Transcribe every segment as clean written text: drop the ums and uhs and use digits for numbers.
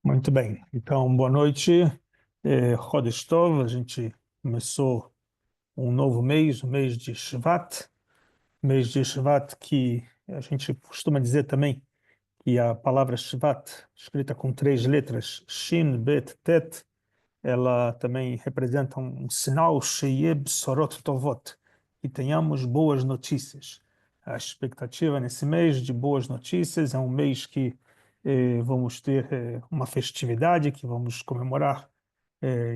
Muito bem. Então, boa noite. Chodesh Tov. A gente começou um novo mês, o mês de Shvat. Mês de Shvat que a gente costuma dizer também que a palavra Shvat, escrita com três letras, Shin, Bet, Tet, ela também representa um sinal, Sheyeh Bsorot Tovot, que tenhamos boas notícias. A expectativa nesse mês de boas notícias é um mês que vamos ter uma festividade que vamos comemorar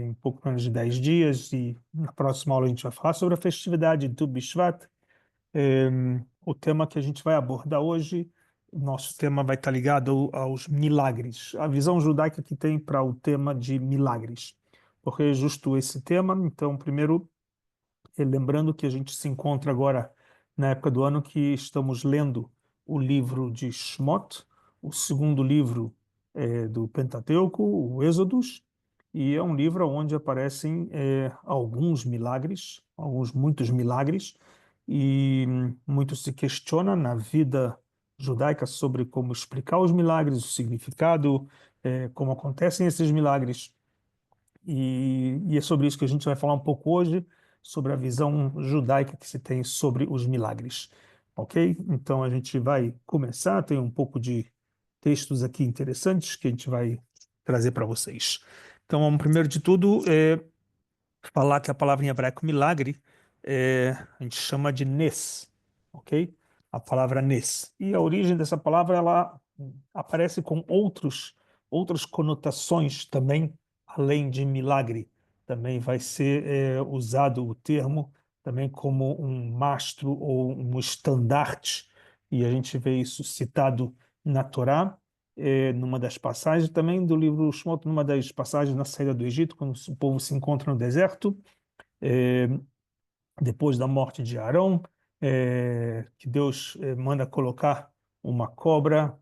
em pouco menos de 10 dias, e na próxima aula a gente vai falar sobre a festividade do Bishvat. O tema que a gente vai abordar hoje, o nosso tema vai estar ligado aos milagres, a visão judaica que tem para o tema de milagres. Porque é justo esse tema, então, primeiro, lembrando que a gente se encontra agora na época do ano que estamos lendo o livro de Shmot, o segundo livro do Pentateuco, o Êxodos, e é um livro onde aparecem alguns milagres, muitos milagres, e muito se questiona na vida judaica sobre como explicar os milagres, o significado, como acontecem esses milagres. E é sobre isso que a gente vai falar um pouco hoje, sobre a visão judaica que se tem sobre os milagres. Ok? Então a gente vai começar, tem um pouco de textos aqui interessantes que a gente vai trazer para vocês. Então, primeiro de tudo, falar que a palavra em hebraico milagre a gente chama de nes, ok? A palavra nes. E a origem dessa palavra ela aparece com outras conotações também, além de milagre. Também vai ser usado o termo também como um mastro ou um estandarte, e a gente vê isso citado na Torá, numa das passagens também do livro Shmot, numa das passagens na saída do Egito, quando o povo se encontra no deserto, eh, depois da morte de Arão, que Deus manda colocar uma cobra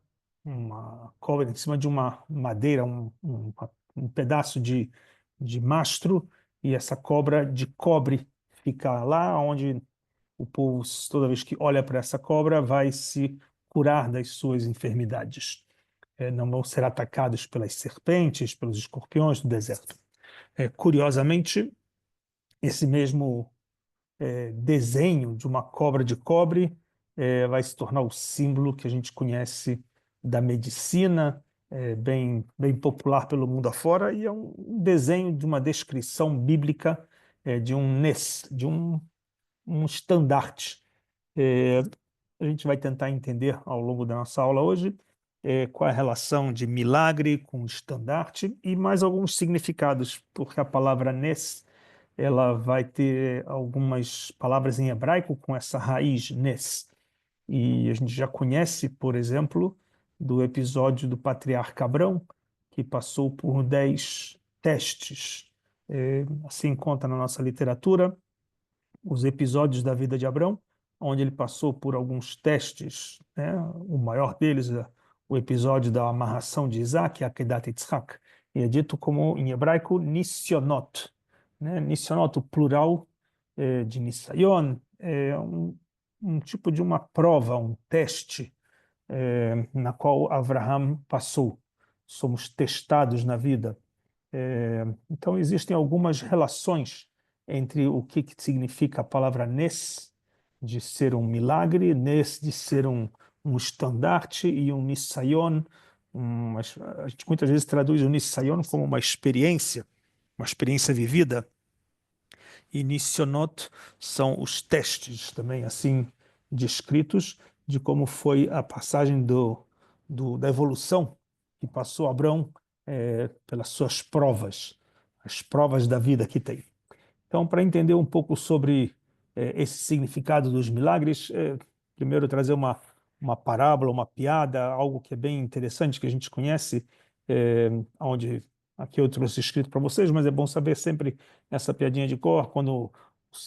em cima de uma madeira, um pedaço de mastro, e essa cobra de cobre fica lá onde o povo, toda vez que olha para essa cobra, vai se curar das suas enfermidades. Não vão ser atacados pelas serpentes, pelos escorpiões do deserto. Curiosamente, esse mesmo desenho de uma cobra de cobre vai se tornar o símbolo que a gente conhece da medicina, bem popular pelo mundo afora, e é um desenho de uma descrição bíblica de um nes, um estandarte. É, a gente vai tentar entender ao longo da nossa aula hoje qual é a relação de milagre com estandarte e mais alguns significados, porque a palavra nes ela vai ter algumas palavras em hebraico com essa raiz nes. E a gente já conhece, por exemplo, do episódio do patriarca Abrão, que passou por 10 testes. Assim conta na nossa literatura os episódios da vida de Abrão, onde ele passou por alguns testes, né? O maior deles é o episódio da amarração de Isaac, Akedat Yitzhak, e é dito como, em hebraico, Nissionot. Né? Nissionot, o plural de Nisayon, é um tipo de uma prova, um teste na qual Abraham passou. Somos testados na vida. Então, existem algumas relações entre o que significa a palavra nes, de ser um milagre, nes, de ser um estandarte, e um nisayon. A gente muitas vezes traduz o nisayon como uma experiência vivida, e nissionot são os testes também, assim, descritos, de como foi a passagem da evolução que passou Abrão pelas suas provas, as provas da vida que tem. Então, para entender um pouco sobre esse significado dos milagres, primeiro trazer uma parábola, uma piada, algo que é bem interessante, que a gente conhece, onde aqui eu trouxe escrito para vocês, mas é bom saber sempre essa piadinha de cor, quando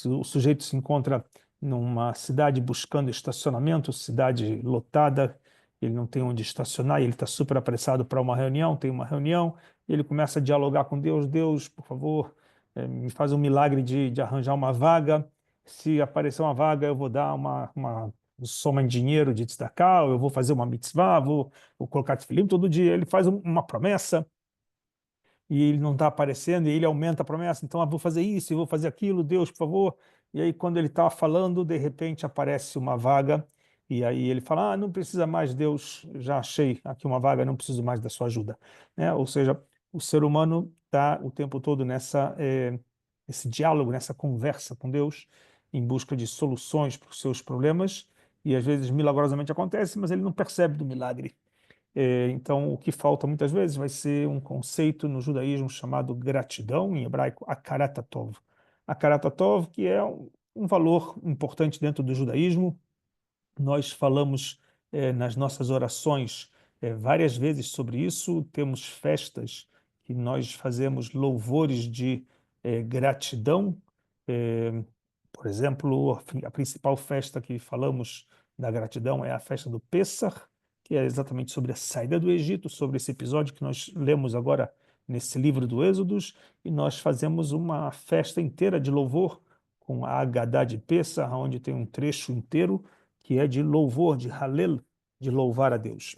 o sujeito se encontra numa cidade buscando estacionamento, cidade lotada, ele não tem onde estacionar, e ele está super apressado para uma reunião, tem uma reunião, e ele começa a dialogar com Deus: Deus, por favor, me faz um milagre de arranjar uma vaga. Se aparecer uma vaga, eu vou dar uma soma em dinheiro de tzedakah, eu vou fazer uma mitzvah, vou colocar tefilim todo dia. Ele faz uma promessa, e ele não está aparecendo, e ele aumenta a promessa, então eu vou fazer isso, eu vou fazer aquilo, Deus, por favor. E aí, quando ele está falando, de repente aparece uma vaga, e aí ele fala, não precisa mais, Deus, já achei aqui uma vaga, não preciso mais da sua ajuda. Né? Ou seja, o ser humano está o tempo todo nesse diálogo, nessa conversa com Deus, em busca de soluções para os seus problemas, e às vezes milagrosamente acontece, mas ele não percebe do milagre. Então, o que falta muitas vezes vai ser um conceito no judaísmo chamado gratidão, em hebraico, akaratatov. Akaratatov, que é um valor importante dentro do judaísmo. Nós falamos nas nossas orações várias vezes sobre isso. Temos festas que nós fazemos louvores de gratidão. Eh, por exemplo, a principal festa que falamos da gratidão é a festa do Pêssar, que é exatamente sobre a saída do Egito, sobre esse episódio que nós lemos agora nesse livro do Êxodos, e nós fazemos uma festa inteira de louvor com a Agadá de Pêssar, onde tem um trecho inteiro que é de louvor, de Halel, de louvar a Deus.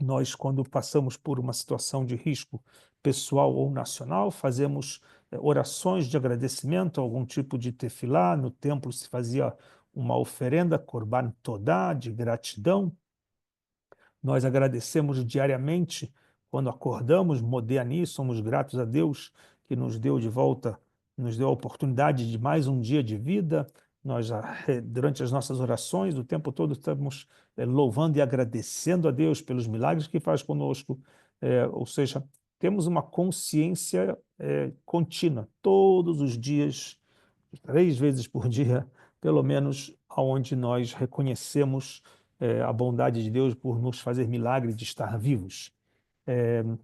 Nós, quando passamos por uma situação de risco pessoal ou nacional, fazemos orações de agradecimento, algum tipo de tefilá. No templo se fazia uma oferenda, Korban Todá, de gratidão. Nós agradecemos diariamente quando acordamos, Modéani, somos gratos a Deus que nos deu de volta, nos deu a oportunidade de mais um dia de vida. Nós, durante as nossas orações, o tempo todo estamos louvando e agradecendo a Deus pelos milagres que faz conosco. Ou seja, temos uma consciência contínua, todos os dias, 3 vezes por dia, pelo menos, aonde nós reconhecemos a bondade de Deus por nos fazer milagre de estar vivos.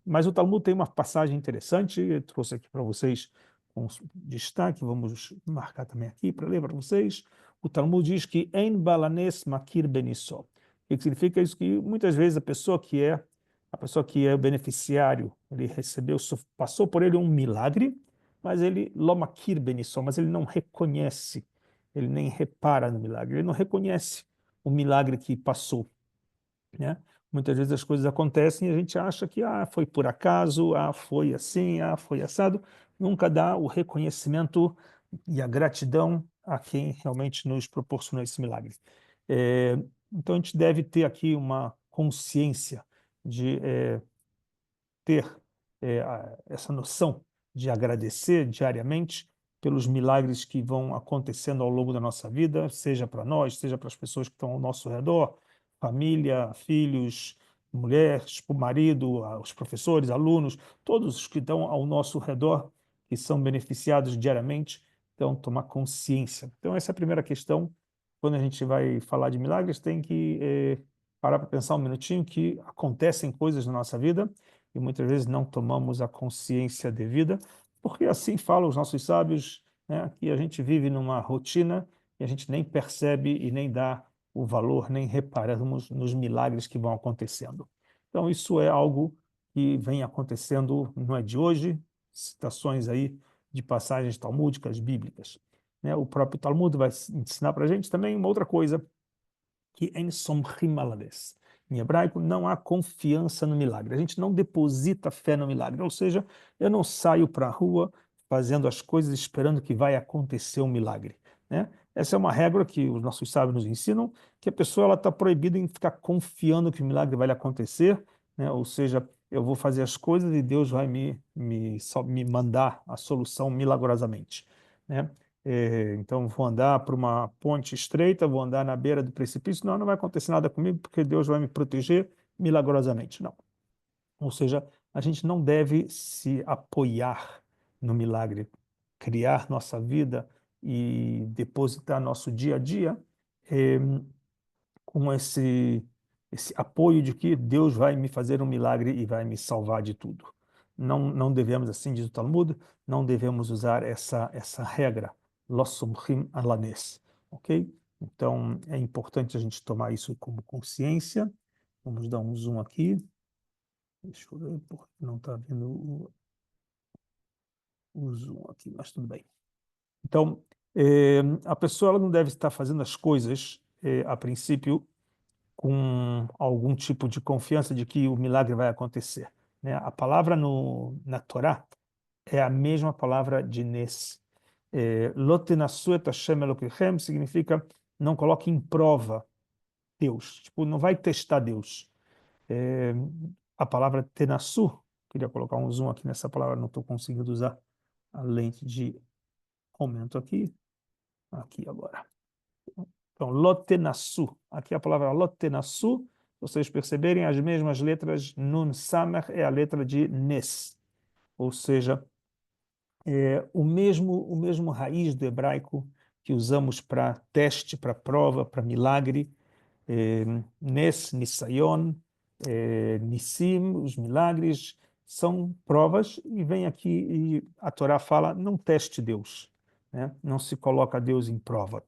Mas o Talmud tem uma passagem interessante, eu trouxe aqui para vocês com destaque, vamos marcar também aqui para ler para vocês. O Talmud diz que Ein balanes makir benissó. O que significa isso? Que muitas vezes a pessoa que é o beneficiário, ele recebeu, passou por ele um milagre, mas ele lo makir benissó, mas ele não reconhece, ele nem repara no milagre, ele não reconhece o milagre que passou, né? Muitas vezes as coisas acontecem e a gente acha que foi por acaso, foi assim, foi assado. Nunca dá o reconhecimento e a gratidão a quem realmente nos proporcionou esse milagre. É, então a gente deve ter aqui uma consciência de ter essa noção de agradecer diariamente pelos milagres que vão acontecendo ao longo da nossa vida, seja para nós, seja para as pessoas que estão ao nosso redor, família, filhos, mulheres, o marido, os professores, alunos, todos os que estão ao nosso redor, que são beneficiados diariamente, então tomar consciência. Então essa é a primeira questão. Quando a gente vai falar de milagres, tem que parar para pensar um minutinho que acontecem coisas na nossa vida e muitas vezes não tomamos a consciência devida, porque assim falam os nossos sábios, né, que a gente vive numa rotina e a gente nem percebe e nem dá o valor, nem reparamos nos milagres que vão acontecendo. Então, isso é algo que vem acontecendo, não é de hoje, citações aí de passagens talmúdicas, bíblicas. Né? O próprio Talmud vai ensinar para a gente também uma outra coisa, que en somchim alades. Em hebraico, não há confiança no milagre. A gente não deposita fé no milagre. Ou seja, eu não saio para a rua fazendo as coisas esperando que vai acontecer um milagre. Né? Essa é uma regra que os nossos sábios nos ensinam, que a pessoa está proibida em ficar confiando que o milagre vai acontecer. Né? Ou seja, eu vou fazer as coisas e Deus vai me mandar a solução milagrosamente. Né? Então, vou andar por uma ponte estreita, vou andar na beira do precipício. Não, não vai acontecer nada comigo, porque Deus vai me proteger milagrosamente. Não. Ou seja, a gente não deve se apoiar no milagre, criar nossa vida e depositar nosso dia a dia eh, com esse apoio de que Deus vai me fazer um milagre e vai me salvar de tudo. Não, não devemos, assim diz o Talmud, não devemos usar essa regra, Los Sumchim Alanes, ok? Então, é importante a gente tomar isso como consciência. Vamos dar um zoom aqui. Deixa eu ver, porque não está vendo o zoom aqui, mas tudo bem. Então, a pessoa ela não deve estar fazendo as coisas, a princípio, com algum tipo de confiança de que o milagre vai acontecer. né? A palavra na Torá é a mesma palavra de Nes. Lo tenassu et Hashem Elokechem significa não coloque em prova Deus. Tipo, não vai testar Deus. É, a palavra tenassu, queria colocar um zoom aqui nessa palavra, não estou conseguindo usar a lente de aumento aqui agora. Então, lotenassu. Aqui a palavra lotenassu, vocês perceberem, as mesmas letras nun samer é a letra de nes. Ou seja, o mesmo raiz do hebraico que usamos para teste, para prova, para milagre, Nes, Nisayon, Nissim, os milagres, são provas, e vem aqui e a Torá fala, não teste Deus, né? Não se coloca Deus em prova.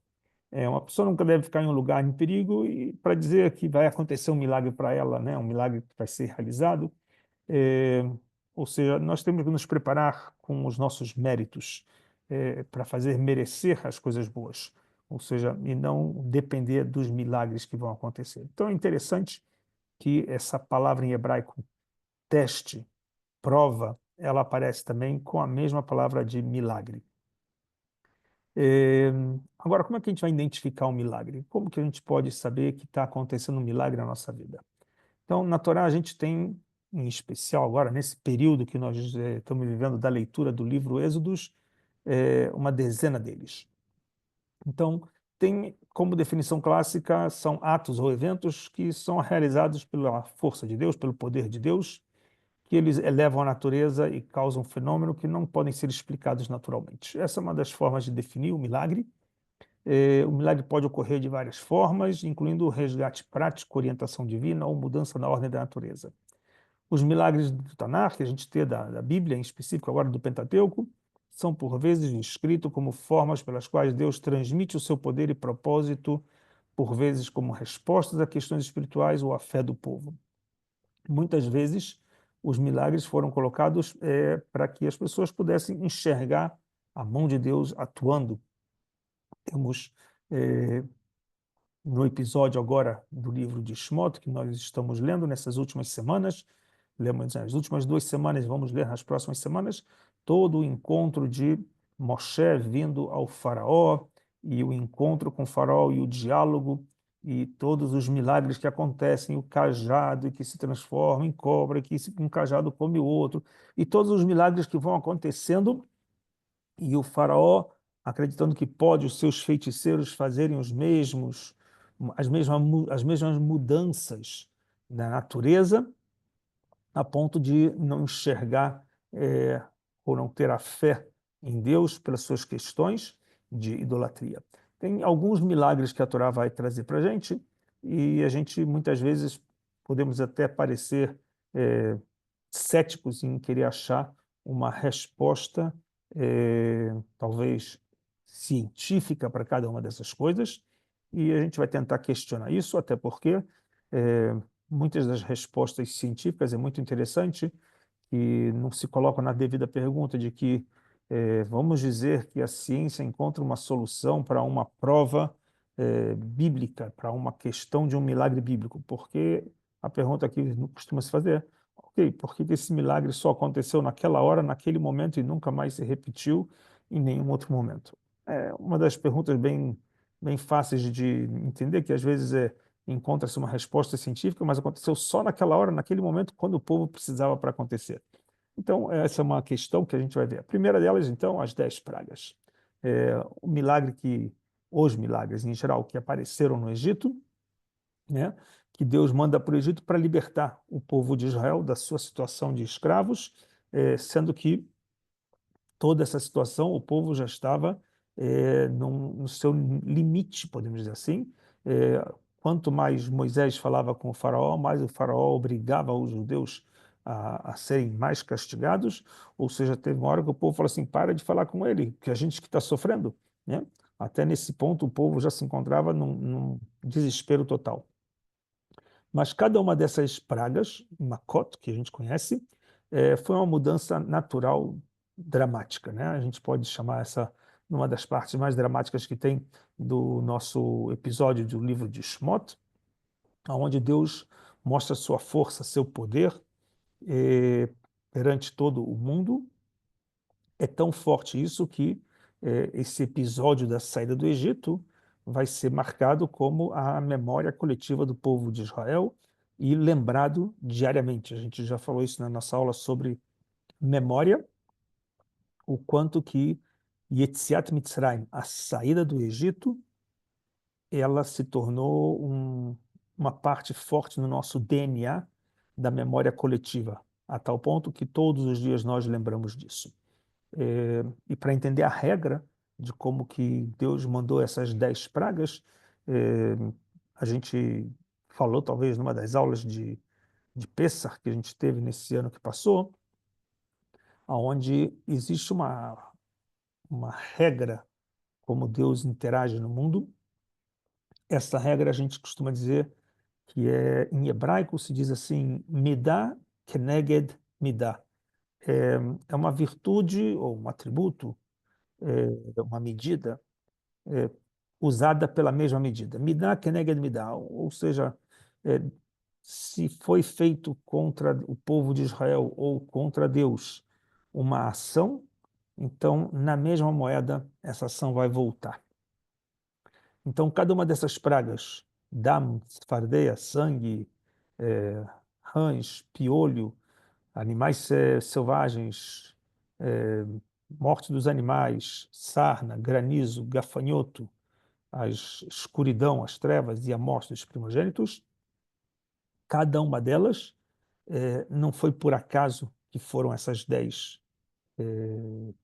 Uma pessoa nunca deve ficar em um lugar em perigo e para dizer que vai acontecer um milagre para ela, né? Um milagre que vai ser realizado. É, ou seja, nós temos que nos preparar com os nossos méritos para fazer merecer as coisas boas, ou seja, e não depender dos milagres que vão acontecer. Então é interessante que essa palavra em hebraico, teste, prova, ela aparece também com a mesma palavra de milagre. É, agora, como é que a gente vai identificar um milagre? Como que a gente pode saber que está acontecendo um milagre na nossa vida? Então, na Torá, a gente tem, em especial agora, nesse período que nós estamos vivendo da leitura do livro Êxodos, uma dezena deles. Então, tem como definição clássica, são atos ou eventos que são realizados pela força de Deus, pelo poder de Deus, que eles elevam a natureza e causam fenômenos que não podem ser explicados naturalmente. Essa é uma das formas de definir o milagre. O milagre pode ocorrer de várias formas, incluindo o resgate prático, orientação divina ou mudança na ordem da natureza. Os milagres do Tanar, que a gente tem da Bíblia, em específico agora do Pentateuco, são por vezes descritos como formas pelas quais Deus transmite o seu poder e propósito, por vezes como respostas a questões espirituais ou à fé do povo. Muitas vezes, os milagres foram colocados para que as pessoas pudessem enxergar a mão de Deus atuando. Temos no episódio agora do livro de Shmot, que nós estamos lendo nessas últimas semanas, lemos nas últimas 2 semanas, vamos ler nas próximas semanas, todo o encontro de Moshe vindo ao faraó, e o encontro com o faraó e o diálogo, e todos os milagres que acontecem, o cajado que se transforma em cobra, que um cajado come o outro, e todos os milagres que vão acontecendo, e o faraó, acreditando que pode os seus feiticeiros fazerem as mesmas mudanças na natureza, a ponto de não enxergar ou não ter a fé em Deus pelas suas questões de idolatria. Tem alguns milagres que a Torá vai trazer para a gente, e a gente muitas vezes podemos até parecer céticos em querer achar uma resposta, talvez científica para cada uma dessas coisas, e a gente vai tentar questionar isso, até porque muitas das respostas científicas é muito interessante que não se coloca na devida pergunta de que vamos dizer que a ciência encontra uma solução para uma prova bíblica, para uma questão de um milagre bíblico, porque a pergunta que não costuma se fazer, ok, por que esse milagre só aconteceu naquela hora, naquele momento e nunca mais se repetiu em nenhum outro momento? É uma das perguntas bem fáceis de entender, que às vezes encontra-se uma resposta científica, mas aconteceu só naquela hora, naquele momento, quando o povo precisava para acontecer. Então, essa é uma questão que a gente vai ver. A primeira delas, então, as 10 pragas. O milagre os milagres, em geral, que apareceram no Egito, né, que Deus manda para o Egito para libertar o povo de Israel da sua situação de escravos, sendo que toda essa situação, o povo já estava no seu limite, podemos dizer assim. Quanto mais Moisés falava com o faraó, mais o faraó obrigava os judeus a serem mais castigados, ou seja, teve uma hora que o povo falou assim, para de falar com ele, que a gente que está sofrendo, né? Até nesse ponto o povo já se encontrava num desespero total. Mas cada uma dessas pragas, Makot, que a gente conhece, foi uma mudança natural dramática, né? A gente pode chamar essa uma das partes mais dramáticas que tem do nosso episódio do livro de Shmot, onde Deus mostra sua força, seu poder, perante todo o mundo. É tão forte isso que esse episódio da saída do Egito vai ser marcado como a memória coletiva do povo de Israel e lembrado diariamente. A gente já falou isso na nossa aula sobre memória, o quanto que Yetziat Mitzrayim, a saída do Egito, ela se tornou uma parte forte no nosso DNA da memória coletiva, a tal ponto que todos os dias nós lembramos disso. E para entender a regra de como que Deus mandou essas 10 pragas, é, a gente falou talvez numa das aulas de Pêssar que a gente teve nesse ano que passou, onde existe uma regra como Deus interage no mundo. Essa regra a gente costuma dizer que em hebraico se diz assim, midah keneged midah. É uma virtude ou um atributo, uma medida é, usada pela mesma medida. Midah keneged midah, ou seja, é, se foi feito contra o povo de Israel ou contra Deus uma ação, então na mesma moeda essa ação vai voltar. Então cada uma dessas pragas, dam, fardeia, sangue, é, rãs, piolho, animais selvagens, é, morte dos animais, sarna, granizo, gafanhoto, a escuridão, as trevas e a morte dos primogênitos, cada uma delas não foi por acaso que foram essas 10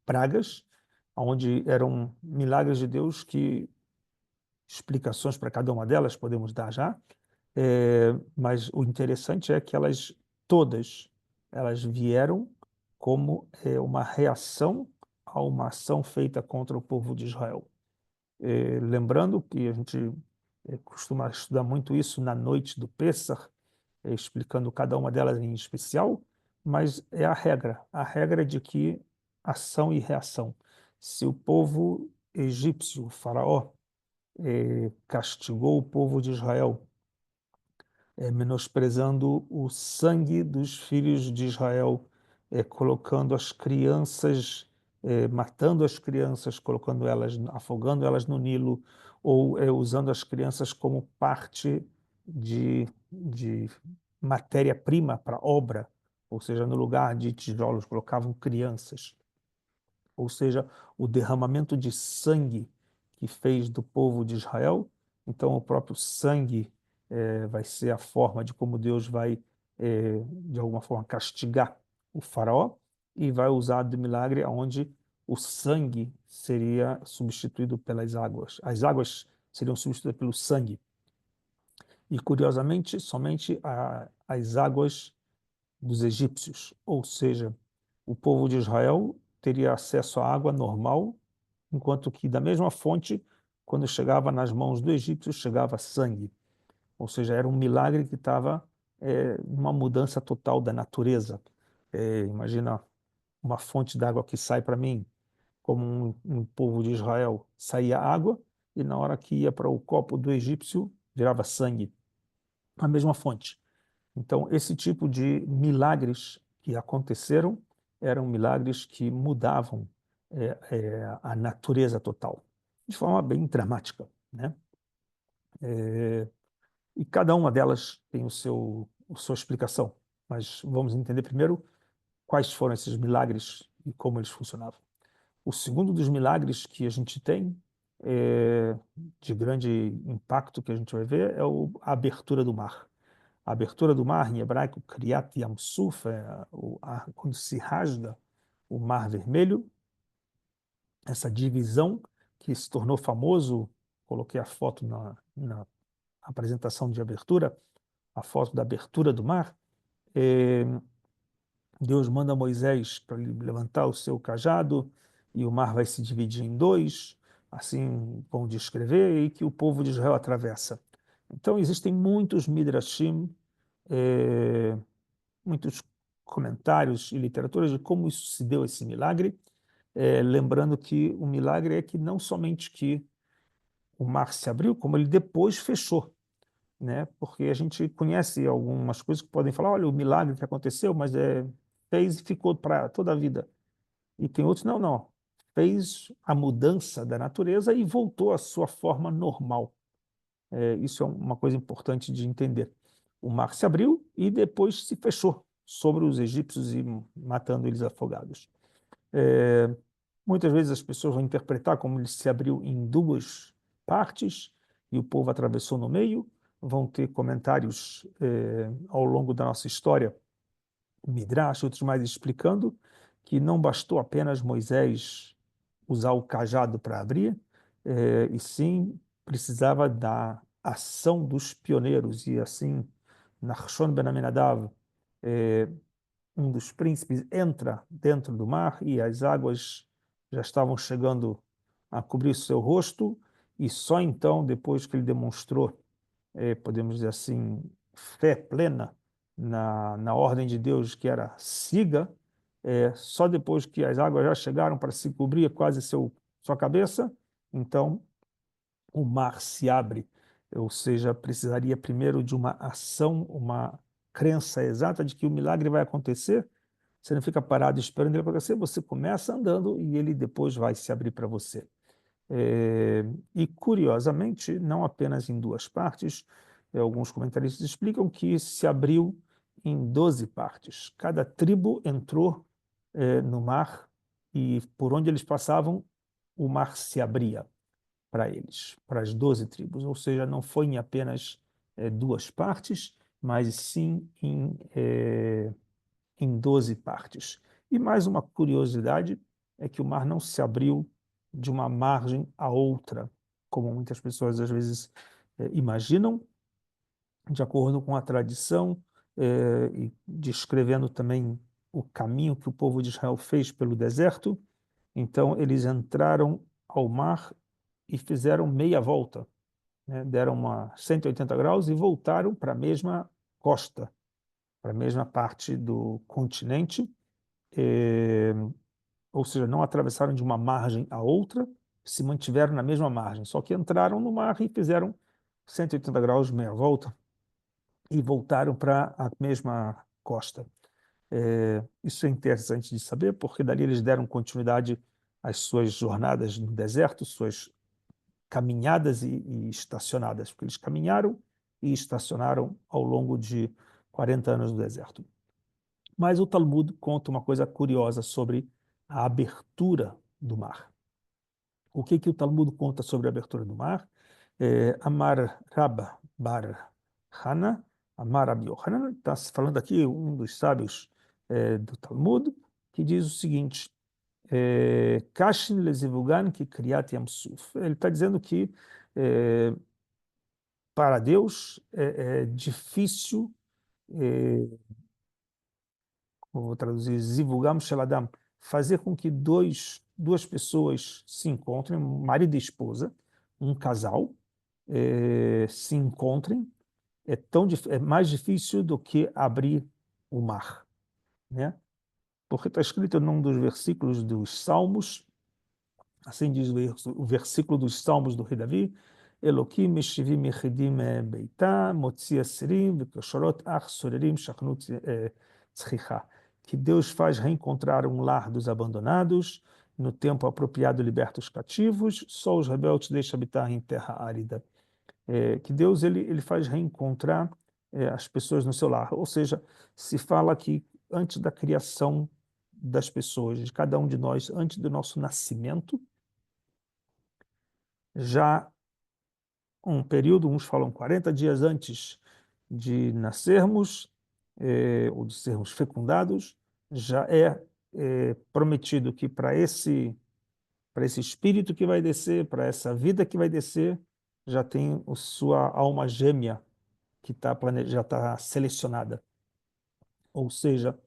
pragas, onde eram milagres de Deus que explicações para cada uma delas podemos dar já, mas o interessante é que todas, elas vieram como uma reação a uma ação feita contra o povo de Israel. Lembrando que a gente costuma estudar muito isso na noite do Pêssar, explicando cada uma delas em especial, mas é a regra de que ação e reação. Se o povo egípcio, o faraó, castigou o povo de Israel, menosprezando o sangue dos filhos de Israel, colocando as crianças, matando as crianças, colocando elas, afogando elas no Nilo, ou usando as crianças como parte de matéria-prima para obra, ou seja, no lugar de tijolos colocavam crianças, ou seja, o derramamento de sangue que fez do povo de Israel. Então, o próprio sangue vai ser a forma de como Deus vai, de alguma forma, castigar o faraó e vai usar do milagre onde o sangue seria substituído pelas águas. As águas seriam substituídas pelo sangue. E, curiosamente, somente as águas dos egípcios, ou seja, o povo de Israel teria acesso à água normal, enquanto que da mesma fonte, quando chegava nas mãos do egípcio, chegava sangue. Ou seja, era um milagre que estava numa mudança total da natureza. Imagina uma fonte d'água que sai para mim, como um povo de Israel, saía água, e na hora que ia para o copo do egípcio, virava sangue. A mesma fonte. Então, esse tipo de milagres que aconteceram eram milagres que mudavam a natureza total, de forma bem dramática, né? E cada uma delas tem a sua explicação, mas vamos entender primeiro quais foram esses milagres e como eles funcionavam. O segundo dos milagres que a gente tem, de grande impacto que a gente vai ver, é a abertura do mar. A abertura do mar, em hebraico, Kriyat Yam Suf, quando se rasga o Mar Vermelho, essa divisão que se tornou famoso, coloquei a foto na apresentação de abertura, a foto da abertura do mar. Deus manda Moisés para levantar o seu cajado e o mar vai se dividir em dois, assim vão descrever, e que o povo de Israel atravessa. Então existem muitos midrashim, muitos comentários e literaturas de como isso se deu, esse milagre, lembrando que o milagre é que não somente que o mar se abriu, como ele depois fechou. né? Porque a gente conhece algumas coisas que podem falar, olha, o milagre que aconteceu, mas fez e ficou para toda a vida. E tem outros, não, não. Fez a mudança da natureza e voltou à sua forma normal. Isso é uma coisa importante de entender. O mar se abriu e depois se fechou sobre os egípcios e matando eles afogados. É, Muitas vezes as pessoas vão interpretar como ele se abriu em duas partes e o povo atravessou no meio. Vão ter comentários ao longo da nossa história, Midrash, outros mais explicando que não bastou apenas Moisés usar o cajado para abrir, e sim precisava da ação dos pioneiros. E assim, Nachshon ben Aminadav, um dos príncipes, entra dentro do mar e as águas já estavam chegando a cobrir seu rosto, e só então, depois que ele demonstrou, podemos dizer assim, fé plena na ordem de Deus, que era siga, só depois que as águas já chegaram para se cobrir quase sua cabeça, então o mar se abre. Ou seja, precisaria primeiro de uma ação, uma crença exata de que o milagre vai acontecer. Você não fica parado esperando ele acontecer, você começa andando e ele depois vai se abrir para você. E, curiosamente, não apenas em duas partes, alguns comentaristas explicam que se abriu em 12 partes. Cada tribo entrou no mar e por onde eles passavam, o mar se abria para eles, para as 12 tribos. Ou seja, não foi em apenas duas partes, mas sim em 12 partes. E mais uma curiosidade é que o mar não se abriu de uma margem a outra, como muitas pessoas às vezes imaginam, de acordo com a tradição, e descrevendo também o caminho que o povo de Israel fez pelo deserto. Então, eles entraram ao mar e fizeram meia volta, né? Deram uma 180 graus e voltaram para a mesma costa, para a mesma parte do continente, eh, ou seja, não atravessaram de uma margem a outra, se mantiveram na mesma margem, só que entraram no mar e fizeram 180 graus, meia volta, e voltaram para a mesma costa. Isso é interessante de saber, porque dali eles deram continuidade às suas jornadas no deserto, suas caminhadas e estacionadas, porque eles caminharam e estacionaram ao longo de 40 anos no deserto. Mas o Talmud conta uma coisa curiosa sobre a abertura do mar. O que o Talmud conta sobre a abertura do mar? Amar Rabba Bar Hana, Amar Rabbi Yohanan, está falando aqui um dos sábios do Talmud, que diz o seguinte: Kashin lezivugan ki kriyat yam suf. Ele está dizendo que para Deus é difícil, vou traduzir, zivugam sheladam, fazer com que duas pessoas se encontrem, um marido e esposa, um casal, se encontrem, é mais difícil do que abrir o mar, né? Porque está escrito num dos versículos dos Salmos, assim diz o versículo dos Salmos do rei Davi: Elokim meshivim yechidim beitá, motzi asirim, v'kosholot ach sorerim shachnut tzchicha. Que Deus faz reencontrar um lar dos abandonados, no tempo apropriado liberta os cativos, só os rebeldes deixa habitar em terra árida. Que Deus ele faz reencontrar as pessoas no seu lar. Ou seja, se fala que antes da criação das pessoas, de cada um de nós, antes do nosso nascimento, já um período, uns falam 40 dias antes de nascermos, ou de sermos fecundados, já prometido que para esse espírito que vai descer, para essa vida que vai descer, já tem a sua alma gêmea que já está selecionada. Ou seja,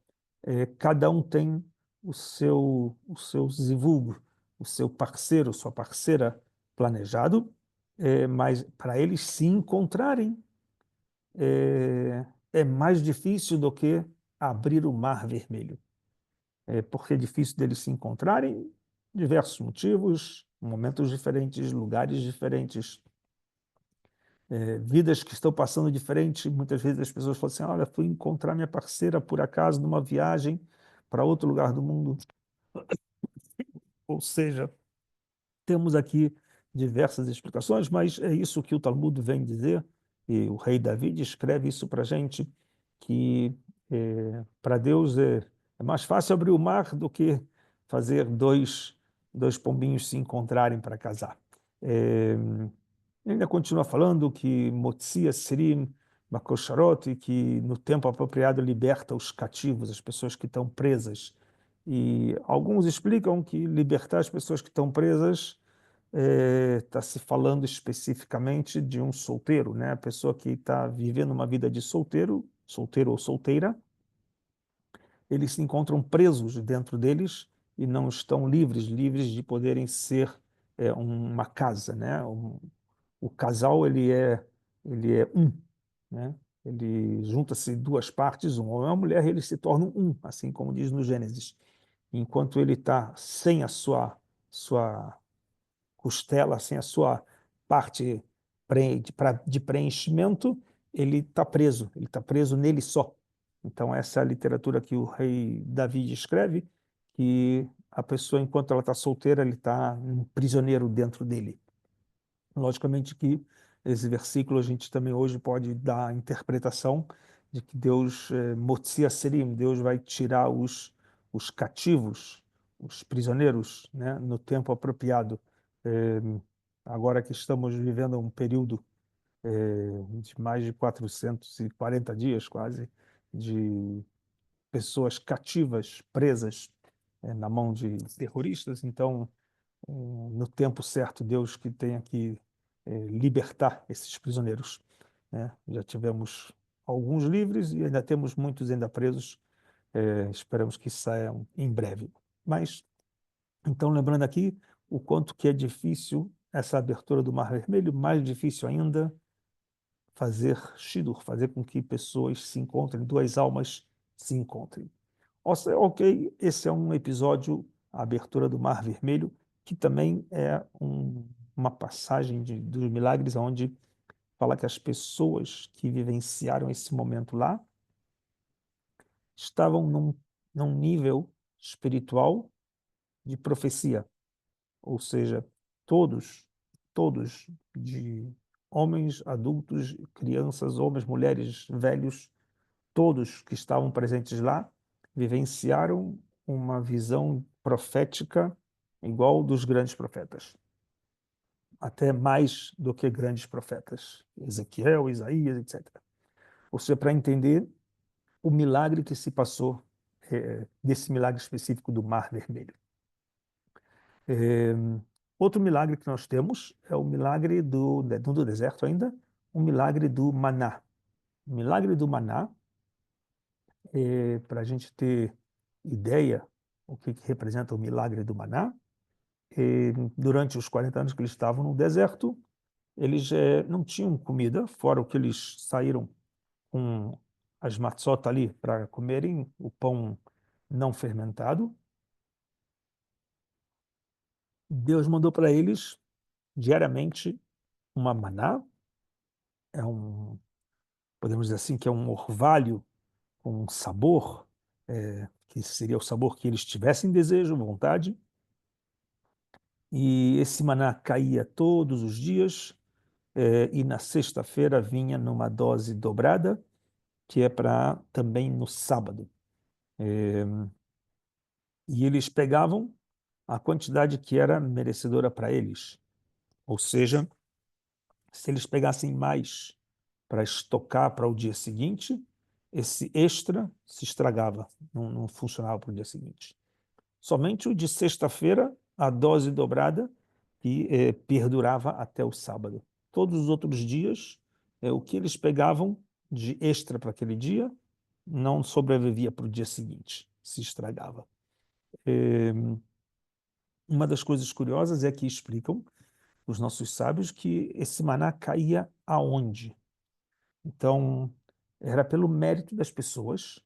cada um tem o seu zivug, o seu parceiro, sua parceira planejado, mas para eles se encontrarem é mais difícil do que abrir o Mar Vermelho. Porque é difícil deles se encontrarem, diversos motivos, momentos diferentes, lugares diferentes. vidas que estão passando diferente. Muitas vezes as pessoas falam assim: olha, fui encontrar minha parceira por acaso numa viagem para outro lugar do mundo. Ou seja, temos aqui diversas explicações, mas é isso que o Talmud vem dizer, e o rei Davi escreve isso para a gente, que para Deus é mais fácil abrir o mar do que fazer dois pombinhos se encontrarem para casar. É, ele ainda continua falando que Motzia Sirim Bakosharot, que no tempo apropriado liberta os cativos, as pessoas que estão presas. E alguns explicam que libertar as pessoas que estão presas está se falando especificamente de um solteiro, né? A pessoa que está vivendo uma vida de solteiro, solteiro ou solteira, eles se encontram presos dentro deles e não estão livres de poderem ser uma casa, né? O casal ele é um, né? Ele junta-se duas partes, um homem e uma mulher, e eles se tornam um, assim como diz no Gênesis. Enquanto ele está sem a sua costela, sem a sua parte de preenchimento, ele está preso nele só. Então, essa é a literatura que o rei Davi escreve, que a pessoa, enquanto ela está solteira, ele está um prisioneiro dentro dele. Logicamente que esse versículo a gente também hoje pode dar a interpretação de que Deus, Motzia Serim, Deus vai tirar os cativos, os prisioneiros, né, no tempo apropriado. Eh, Agora que estamos vivendo um período de mais de 440 dias quase, de pessoas cativas, presas, na mão de terroristas, então no tempo certo, Deus que tenha que libertar esses prisioneiros, né? Já tivemos alguns livres e ainda temos muitos ainda presos. Esperamos que saiam em breve. Mas, então, lembrando aqui o quanto que é difícil essa abertura do Mar Vermelho, mais difícil ainda fazer Shidur, fazer com que pessoas se encontrem, duas almas se encontrem. Ok, esse é um episódio, a abertura do Mar Vermelho, que também é uma passagem dos milagres, onde fala que as pessoas que vivenciaram esse momento lá estavam num nível espiritual de profecia, ou seja, todos, todos, de homens, adultos, crianças, homens, mulheres, velhos, todos que estavam presentes lá vivenciaram uma visão profética igual dos grandes profetas, até mais do que grandes profetas, Ezequiel, Isaías, etc. Ou seja, para entender o milagre que se passou, desse milagre específico do Mar Vermelho. É, Outro milagre que nós temos é o milagre do deserto ainda, o milagre do maná. O milagre do maná, para a gente ter ideia o que representa o milagre do maná, durante os 40 anos que eles estavam no deserto, eles não tinham comida, fora o que eles saíram com as matzot ali para comerem, o pão não fermentado. Deus mandou para eles diariamente uma maná, podemos dizer assim, que é um orvalho com um sabor, que seria o sabor que eles tivessem desejo, vontade. E esse maná caía todos os dias, e na sexta-feira vinha numa dose dobrada, que é para também no sábado. E eles pegavam a quantidade que era merecedora para eles. Ou seja, se eles pegassem mais para estocar para o dia seguinte, esse extra se estragava, não funcionava para o dia seguinte. Somente o de sexta-feira, a dose dobrada, que perdurava até o sábado. Todos os outros dias, o que eles pegavam de extra para aquele dia, não sobrevivia para o dia seguinte, se estragava. Uma das coisas curiosas é que explicam os nossos sábios que esse maná caía aonde? Então, era pelo mérito das pessoas.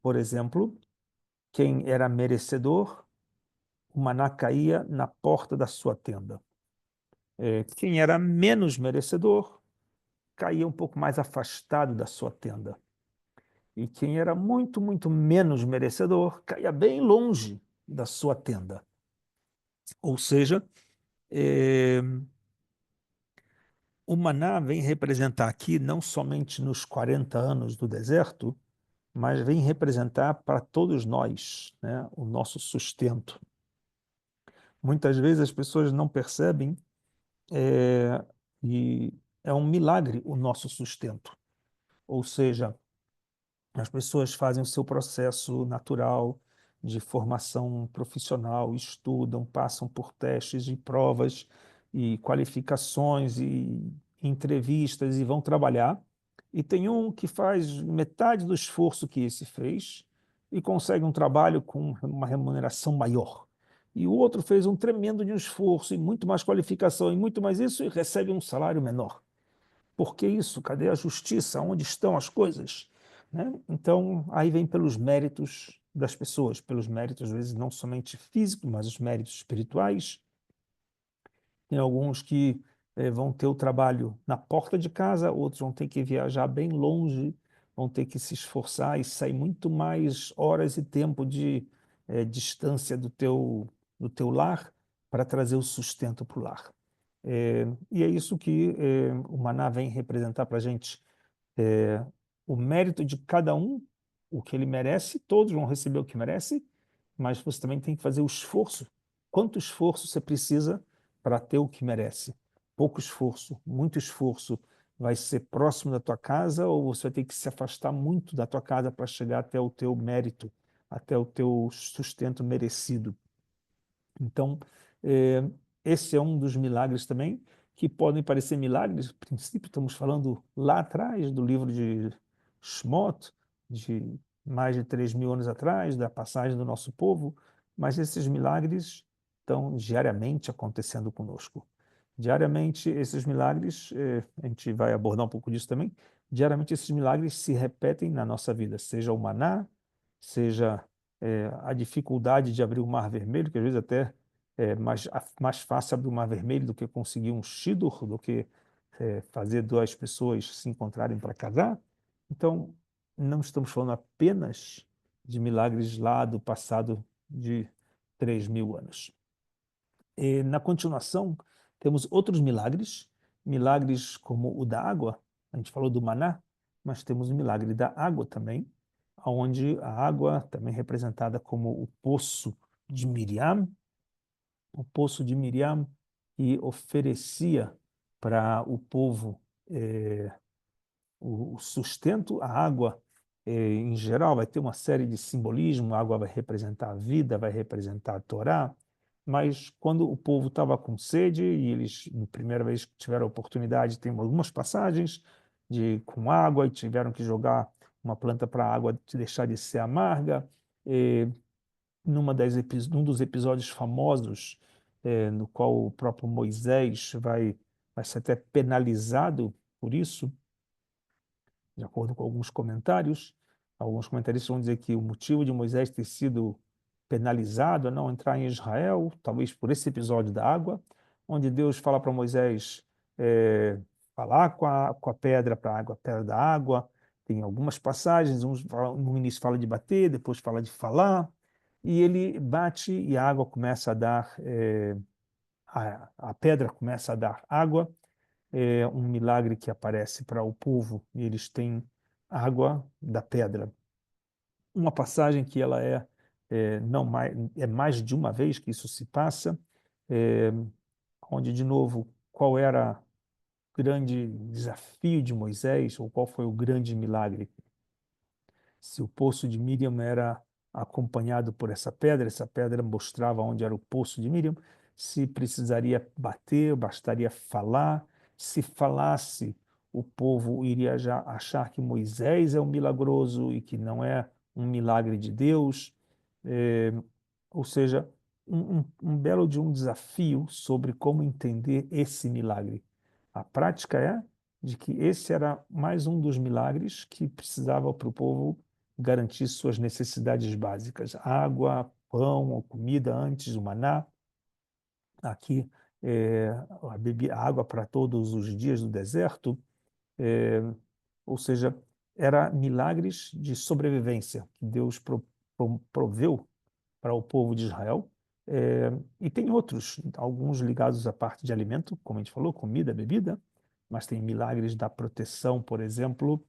Por exemplo, quem era merecedor, o maná caía na porta da sua tenda. Quem era menos merecedor caía um pouco mais afastado da sua tenda. E quem era muito, muito menos merecedor caía bem longe da sua tenda. Ou seja, eh, o maná vem representar aqui não somente nos 40 anos do deserto, mas vem representar para todos nós, né, o nosso sustento. Muitas vezes as pessoas não percebem e é um milagre o nosso sustento. Ou seja, as pessoas fazem o seu processo natural de formação profissional, estudam, passam por testes e provas e qualificações e entrevistas e vão trabalhar. E tem um que faz metade do esforço que esse fez e consegue um trabalho com uma remuneração maior. E o outro fez um tremendo de um esforço e muito mais qualificação e muito mais isso e recebe um salário menor. Por que isso? Cadê a justiça? Onde estão as coisas? Né? Então, aí vem pelos méritos das pessoas, pelos méritos, às vezes, não somente físicos, mas os méritos espirituais. Tem alguns que vão ter o trabalho na porta de casa, outros vão ter que viajar bem longe, vão ter que se esforçar e sair muito mais horas e tempo de distância do teu lar para trazer o sustento para o lar. E é isso que o maná vem representar para a gente. É, o mérito de cada um, o que ele merece, todos vão receber o que merece, mas você também tem que fazer o esforço. Quanto esforço você precisa para ter o que merece? Pouco esforço, muito esforço. Vai ser próximo da tua casa ou você vai ter que se afastar muito da tua casa para chegar até o teu mérito, até o teu sustento merecido? Então, esse é um dos milagres também, que podem parecer milagres. A princípio, estamos falando lá atrás do livro de Shmot, de mais de 3.000 anos atrás, da passagem do nosso povo, mas esses milagres estão diariamente acontecendo conosco. Diariamente, esses milagres, a gente vai abordar um pouco disso também, diariamente esses milagres se repetem na nossa vida, seja o maná, seja a dificuldade de abrir o Mar Vermelho, que às vezes até é mais fácil abrir o Mar Vermelho do que conseguir um shidduch, do que fazer duas pessoas se encontrarem para casar. Então, não estamos falando apenas de milagres lá do passado de 3.000 anos. E, na continuação, temos outros milagres, milagres como o da água, a gente falou do maná, mas temos o milagre da água também, onde a água, também representada como o poço de Miriam, o poço de Miriam, que oferecia para o povo o sustento, a água, em geral, vai ter uma série de simbolismo, a água vai representar a vida, vai representar a Torá, mas quando o povo estava com sede, e eles, na primeira vez que tiveram a oportunidade, tem algumas passagens com água, e tiveram que jogar uma planta para a água deixar de ser amarga, num dos episódios famosos, no qual o próprio Moisés vai ser até penalizado por isso, de acordo com alguns comentaristas vão dizer que o motivo de Moisés ter sido penalizado a não entrar em Israel, talvez por esse episódio da água, onde Deus fala para Moisés falar com a pedra para a água, a pedra da água. Tem algumas passagens, no início fala de bater, depois fala de falar, e ele bate e a água começa a dar, a pedra começa a dar água, é um milagre que aparece para o povo e eles têm água da pedra. Uma passagem que ela não mais, é mais de uma vez que isso se passa, é, onde, de novo, qual era o grande desafio de Moisés, ou qual foi o grande milagre? Se o poço de Miriam era acompanhado por essa pedra mostrava onde era o poço de Miriam, se precisaria bater, bastaria falar, se falasse, o povo iria já achar que Moisés é um milagroso e que não é um milagre de Deus. É, ou seja, um belo de um desafio sobre como entender esse milagre. A prática é de que esse era mais um dos milagres que precisava para o povo garantir suas necessidades básicas: água, pão ou comida antes, o maná. Aqui a água para todos os dias do deserto, é, ou seja, era milagres de sobrevivência que Deus proveu para o povo de Israel. E tem outros, alguns ligados à parte de alimento, como a gente falou, comida, bebida, mas tem milagres da proteção, por exemplo,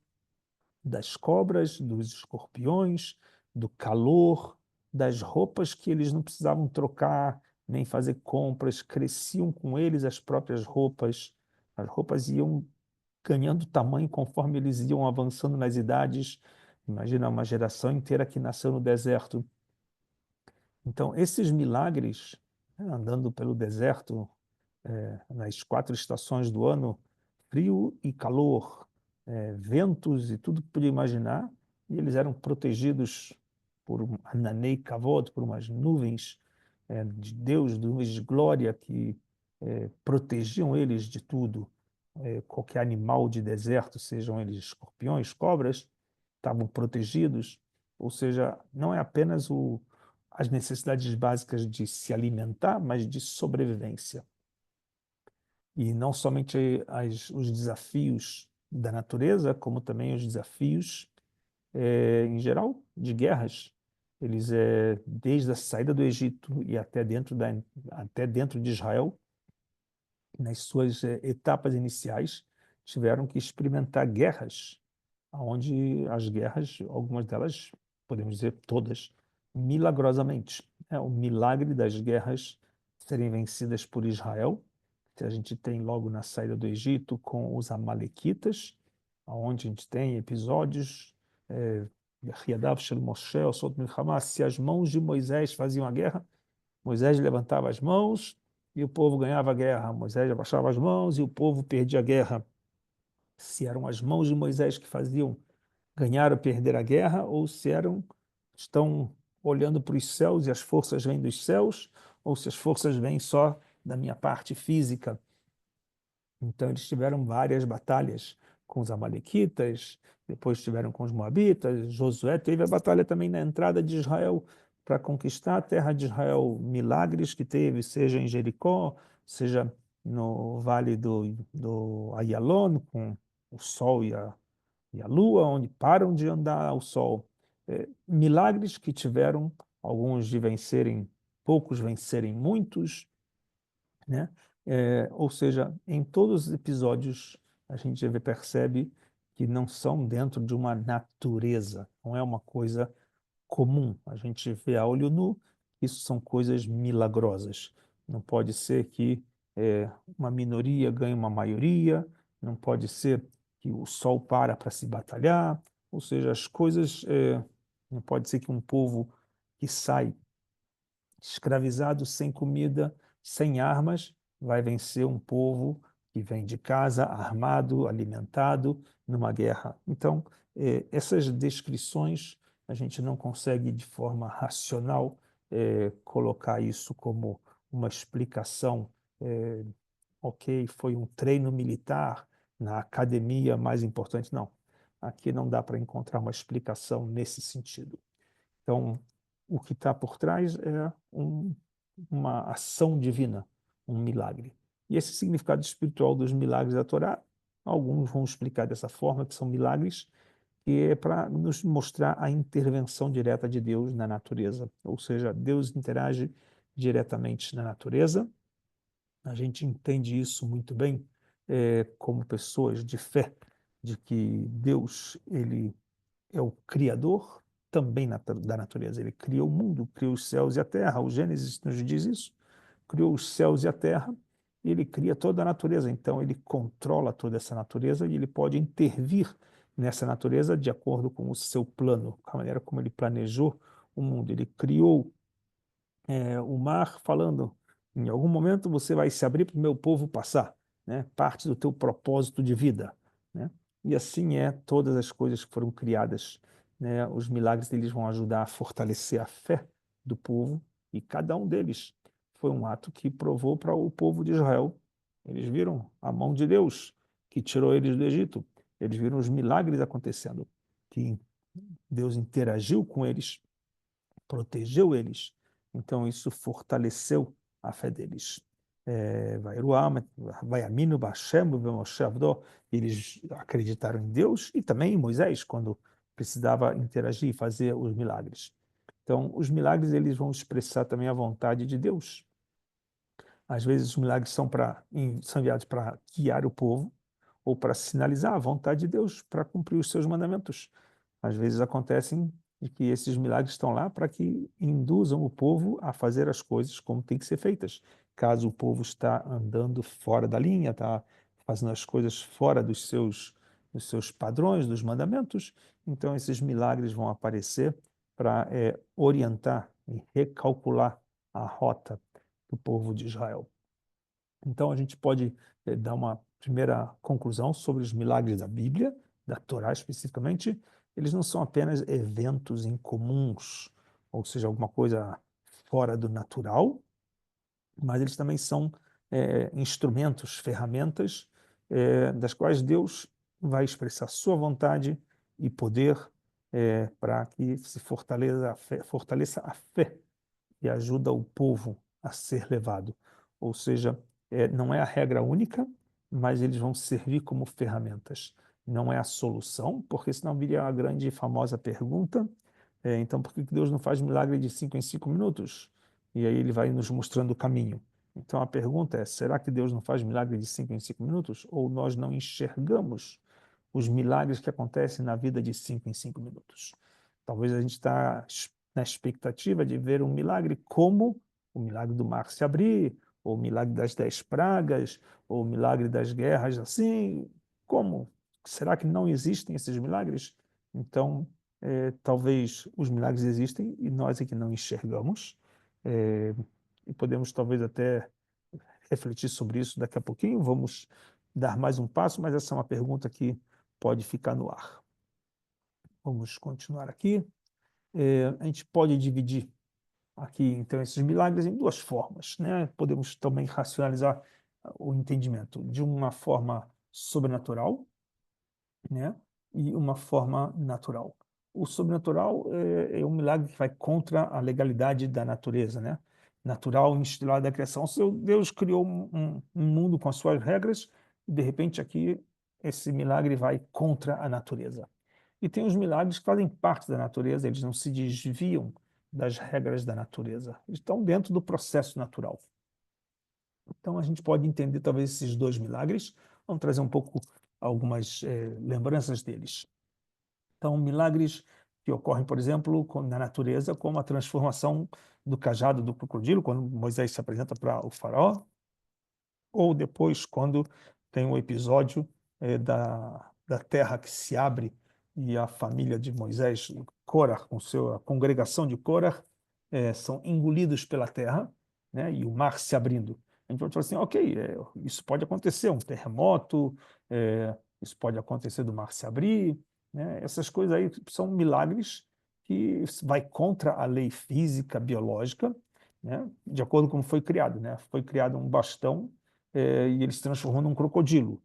das cobras, dos escorpiões, do calor, das roupas que eles não precisavam trocar, nem fazer compras, cresciam com eles as próprias roupas. As roupas iam ganhando tamanho conforme eles iam avançando nas idades. Imagina uma geração inteira que nasceu no deserto. Então, esses milagres, andando pelo deserto, nas 4 estações do ano, frio e calor, ventos e tudo que podia imaginar, e eles eram protegidos por um ananei kavod, por umas nuvens de Deus, nuvens de glória que protegiam eles de tudo. Qualquer animal de deserto, sejam eles escorpiões, cobras, estavam protegidos. Ou seja, não é apenas as necessidades básicas de se alimentar, mas de sobrevivência. E não somente os desafios da natureza, como também os desafios, em geral, de guerras. Eles, desde a saída do Egito e até dentro de Israel, nas suas etapas iniciais, tiveram que experimentar guerras, onde as guerras, algumas delas, podemos dizer todas, milagrosamente. É o milagre das guerras serem vencidas por Israel, que a gente tem logo na saída do Egito com os Amalequitas, onde a gente tem episódios, Yahyadav Shel Moshe, o Sot Milchama, se as mãos de Moisés faziam a guerra, Moisés levantava as mãos e o povo ganhava a guerra. Moisés abaixava as mãos e o povo perdia a guerra. Se eram as mãos de Moisés que faziam ganhar ou perder a guerra, ou se estão olhando para os céus e as forças vêm dos céus, ou se as forças vêm só da minha parte física. Então eles tiveram várias batalhas com os amalequitas, depois tiveram com os moabitas. Josué teve a batalha também na entrada de Israel para conquistar a terra de Israel, milagres que teve, seja em Jericó, seja no vale do Ayalon, com o sol e a lua, onde param de andar ao sol. Milagres que tiveram, alguns de vencerem poucos, vencerem muitos, né? Ou seja, em todos os episódios a gente percebe que não são dentro de uma natureza, não é uma coisa comum. A gente vê a olho nu, isso são coisas milagrosas. Não pode ser que uma minoria ganhe uma maioria, não pode ser que o sol para se batalhar, ou seja, as coisas, não pode ser que um povo que sai escravizado, sem comida, sem armas, vai vencer um povo que vem de casa, armado, alimentado, numa guerra. Então, essas descrições, a gente não consegue, de forma racional, colocar isso como uma explicação. Ok, foi um treino militar na academia mais importante. Não, aqui não dá para encontrar uma explicação nesse sentido. Então, o que está por trás é uma ação divina, um milagre. E esse significado espiritual dos milagres da Torá, alguns vão explicar dessa forma, que são milagres, que é para nos mostrar a intervenção direta de Deus na natureza. Ou seja, Deus interage diretamente na natureza. A gente entende isso muito bem, como pessoas de fé, de que Deus, ele é o criador também da natureza. Ele criou o mundo, criou os céus e a terra. O Gênesis nos diz isso. Criou os céus e a terra, e ele cria toda a natureza. Então, ele controla toda essa natureza e ele pode intervir nessa natureza de acordo com o seu plano, com a maneira como ele planejou o mundo. Ele criou o mar falando, em algum momento você vai se abrir para o meu povo passar, né? Parte do teu propósito de vida, né? E assim todas as coisas que foram criadas, né? Os milagres deles vão ajudar a fortalecer a fé do povo, e cada um deles foi um ato que provou para o povo de Israel. Eles viram a mão de Deus que tirou eles do Egito. Eles viram os milagres acontecendo, que Deus interagiu com eles, protegeu eles. Então, isso fortaleceu a fé deles. Vairuam, Vaiaminu, Bashem, Moshe Avdó. Eles acreditaram em Deus e também em Moisés, quando precisava interagir e fazer os milagres. Então, os milagres eles vão expressar também a vontade de Deus. Às vezes, os milagres são enviados para guiar o povo ou para sinalizar a vontade de Deus, para cumprir os seus mandamentos. Às vezes acontecem de que esses milagres estão lá para que induzam o povo a fazer as coisas como tem que ser feitas. Caso o povo está andando fora da linha, está fazendo as coisas fora dos seus padrões, dos mandamentos, então esses milagres vão aparecer para orientar e recalcular a rota do povo de Israel. Então, a gente pode dar uma primeira conclusão sobre os milagres da Bíblia, da Torá especificamente. Eles não são apenas eventos incomuns, ou seja, alguma coisa fora do natural, mas eles também são instrumentos, ferramentas, das quais Deus vai expressar sua vontade e poder para que se fortaleça a fé e ajuda o povo a ser levado. Ou seja, não é a regra única, mas eles vão servir como ferramentas. Não é a solução, porque senão viria a grande e famosa pergunta, então por que Deus não faz milagre de 5 em 5 minutos? E aí ele vai nos mostrando o caminho. Então a pergunta é, será que Deus não faz milagre de 5 em 5 minutos? Ou nós não enxergamos os milagres que acontecem na vida de 5 em 5 minutos? Talvez a gente está na expectativa de ver um milagre como o milagre do mar se abrir, ou o milagre das 10 pragas, ou o milagre das guerras, assim, como? Será que não existem esses milagres? Então, talvez os milagres existem e nós é que não enxergamos, e podemos talvez até refletir sobre isso daqui a pouquinho, vamos dar mais um passo, mas essa é uma pergunta que pode ficar no ar. Vamos continuar aqui. A gente pode dividir aqui, então, esses milagres em duas formas, né? Podemos também racionalizar o entendimento de uma forma sobrenatural, né? E uma forma natural. O sobrenatural é um milagre que vai contra a legalidade da natureza, né? Natural, instilado da criação. Seu Deus criou um mundo com as suas regras e, de repente, aqui esse milagre vai contra a natureza. E tem os milagres que fazem parte da natureza, eles não se desviam das regras da natureza, eles estão dentro do processo natural. Então a gente pode entender talvez esses dois milagres, vamos trazer um pouco algumas lembranças deles. Então, milagres que ocorrem, por exemplo, na natureza, como a transformação do cajado do crocodilo, quando Moisés se apresenta para o faraó, ou depois quando tem um episódio da terra que se abre e a família de Moisés, Corah, a congregação de Corah, são engolidos pela terra, né, e o mar se abrindo. A gente pode falar assim, ok, isso pode acontecer, um terremoto, isso pode acontecer do mar se abrir, né, essas coisas aí são milagres que vai contra a lei física, biológica, né, de acordo com como foi criado, né? Foi criado um bastão e ele se transformou num crocodilo.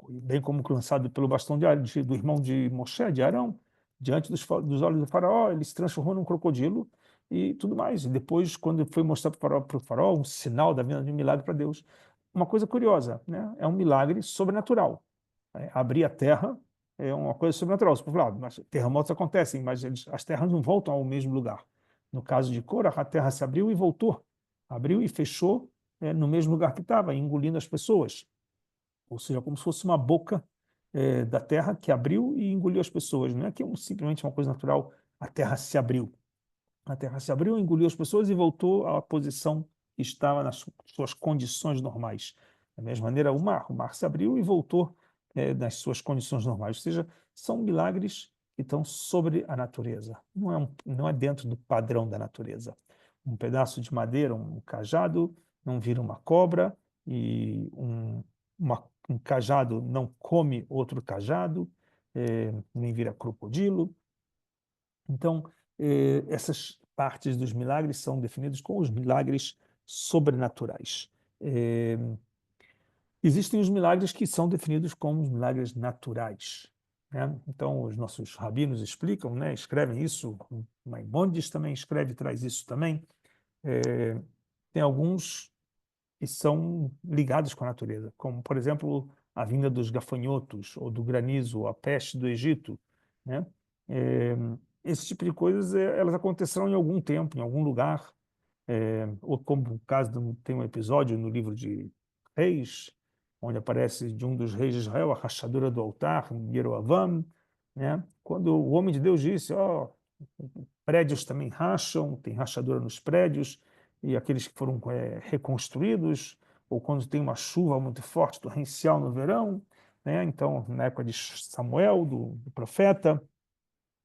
Bem como lançado pelo bastão do irmão de Moshe, de Arão, diante dos olhos do faraó, ele se transformou num crocodilo e tudo mais. E depois, quando foi mostrado para o faraó, um sinal da vinda de um milagre para Deus. Uma coisa curiosa, né? É um milagre sobrenatural. Abrir a terra é uma coisa sobrenatural. Você pode falar, mas terremotos acontecem, mas as terras não voltam ao mesmo lugar. No caso de Cora, a terra se abriu e voltou. Abriu e fechou no mesmo lugar que estava, engolindo as pessoas. Ou seja, como se fosse uma boca da terra que abriu e engoliu as pessoas. Não é que simplesmente uma coisa natural, a terra se abriu. A terra se abriu, engoliu as pessoas e voltou à posição que estava nas suas condições normais. Da mesma maneira, o mar se abriu e voltou nas suas condições normais. Ou seja, são milagres que estão sobre a natureza. Não é dentro do padrão da natureza. Um pedaço de madeira, um cajado, não vira uma cobra, e um cajado não come outro cajado, nem vira crocodilo. Então, essas partes dos milagres são definidas como os milagres sobrenaturais. Existem os milagres que são definidos como os milagres naturais, né? Então, os nossos rabinos explicam, né, escrevem isso, Maimônides também escreve, traz isso também. Tem alguns que são ligados com a natureza, como, por exemplo, a vinda dos gafanhotos, ou do granizo, a peste do Egito, né? É, esse tipo de coisas, elas aconteceram em algum tempo, em algum lugar, ou como o caso, tem um episódio no livro de Reis, onde aparece de um dos reis de Israel, a rachadura do altar, em Jeroboam, né? Quando o homem de Deus disse, ó, prédios também racham, tem rachadura nos prédios, e aqueles que foram reconstruídos, ou quando tem uma chuva muito forte, torrencial no verão, né? Então, na época de Samuel, do profeta.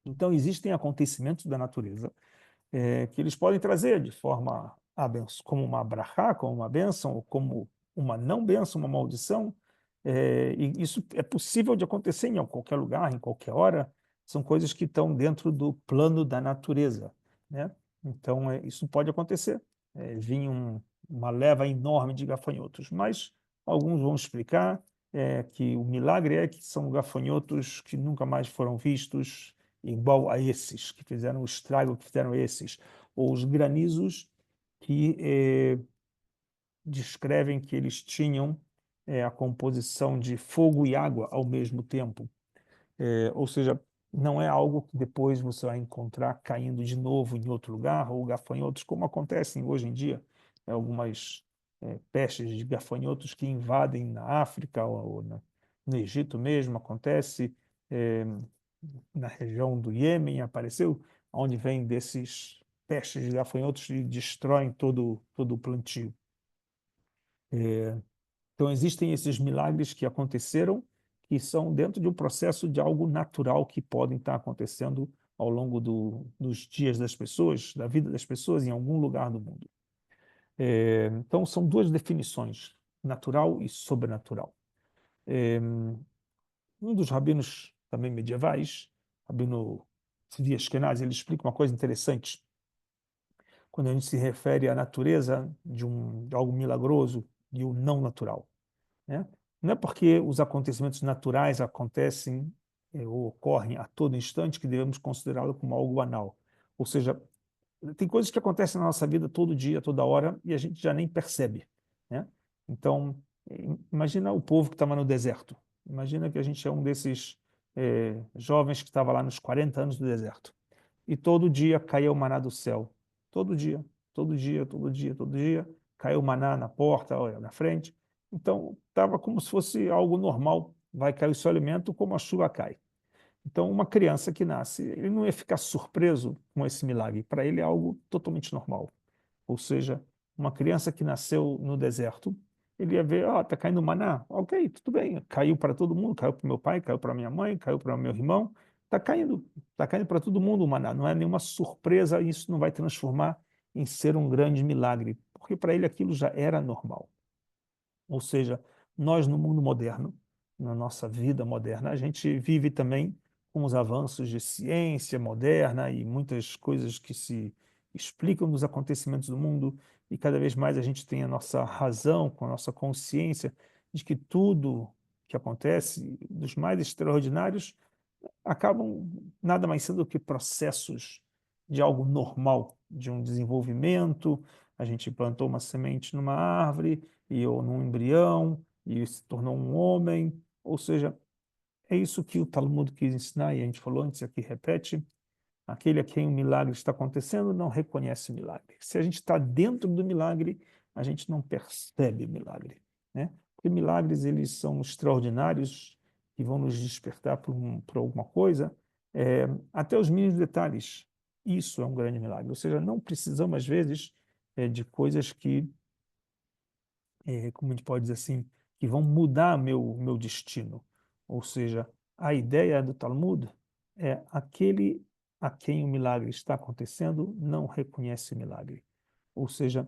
Então, existem acontecimentos da natureza que eles podem trazer de forma como uma brachá, como uma bênção, ou como uma não bênção, uma maldição. E isso é possível de acontecer em qualquer lugar, em qualquer hora. São coisas que estão dentro do plano da natureza, né? Então, isso pode acontecer. Vir uma leva enorme de gafanhotos, mas alguns vão explicar que o milagre é que são gafanhotos que nunca mais foram vistos, igual a esses, que fizeram o estrago que fizeram esses, ou os granizos que descrevem que eles tinham a composição de fogo e água ao mesmo tempo. Ou seja, não é algo que depois você vai encontrar caindo de novo em outro lugar, ou gafanhotos, como acontecem hoje em dia, algumas pestes de gafanhotos que invadem na África ou no Egito mesmo, acontece. É, na região do Iêmen apareceu, onde vem desses pestes de gafanhotos e destroem todo o plantio. Então, existem esses milagres que aconteceram, que são dentro de um processo de algo natural que podem estar acontecendo ao longo dos dias das pessoas, da vida das pessoas em algum lugar do mundo. Então, são duas definições, natural e sobrenatural. Um dos rabinos também medievais, Rabino Tzvi Ashkenazi, ele explica uma coisa interessante. Quando a gente se refere à natureza de algo milagroso e o não natural, né? Não é porque os acontecimentos naturais acontecem ou ocorrem a todo instante que devemos considerá-lo como algo banal. Ou seja, tem coisas que acontecem na nossa vida todo dia, toda hora, e a gente já nem percebe, né? Então, imagina o povo que estava no deserto. Imagina que a gente é um desses jovens que estava lá nos 40 anos do deserto. E todo dia caía o maná do céu. Todo dia, todo dia, todo dia, todo dia. Caiu o maná na porta, olha, na frente. Então, estava como se fosse algo normal. Vai cair o seu alimento como a chuva cai. Então, uma criança que nasce, ele não ia ficar surpreso com esse milagre. Para ele é algo totalmente normal. Ou seja, uma criança que nasceu no deserto, ele ia ver, está caindo maná. Ok, tudo bem. Caiu para todo mundo, caiu para meu pai, caiu para minha mãe, caiu para meu irmão. Está caindo para todo mundo o maná. Não é nenhuma surpresa, isso não vai transformar em ser um grande milagre, porque para ele aquilo já era normal. Ou seja, nós no mundo moderno, na nossa vida moderna, a gente vive também com os avanços de ciência moderna e muitas coisas que se explicam nos acontecimentos do mundo, e cada vez mais a gente tem a nossa razão, com a nossa consciência de que tudo que acontece, dos mais extraordinários, acabam nada mais sendo do que processos de algo normal, de um desenvolvimento. A gente plantou uma semente numa árvore ou num embrião e se tornou um homem. Ou seja, é isso que o Talmud quis ensinar, e a gente falou antes, aqui repete: aquele a quem o milagre está acontecendo não reconhece o milagre. Se a gente está dentro do milagre, a gente não percebe o milagre, né? Porque milagres, eles são extraordinários e vão nos despertar por alguma coisa, até os mínimos detalhes. Isso é um grande milagre. Ou seja, não precisamos, às vezes, de coisas que, como a gente pode dizer assim, que vão mudar meu destino. Ou seja, a ideia do Talmud é aquele a quem o milagre está acontecendo não reconhece o milagre. Ou seja,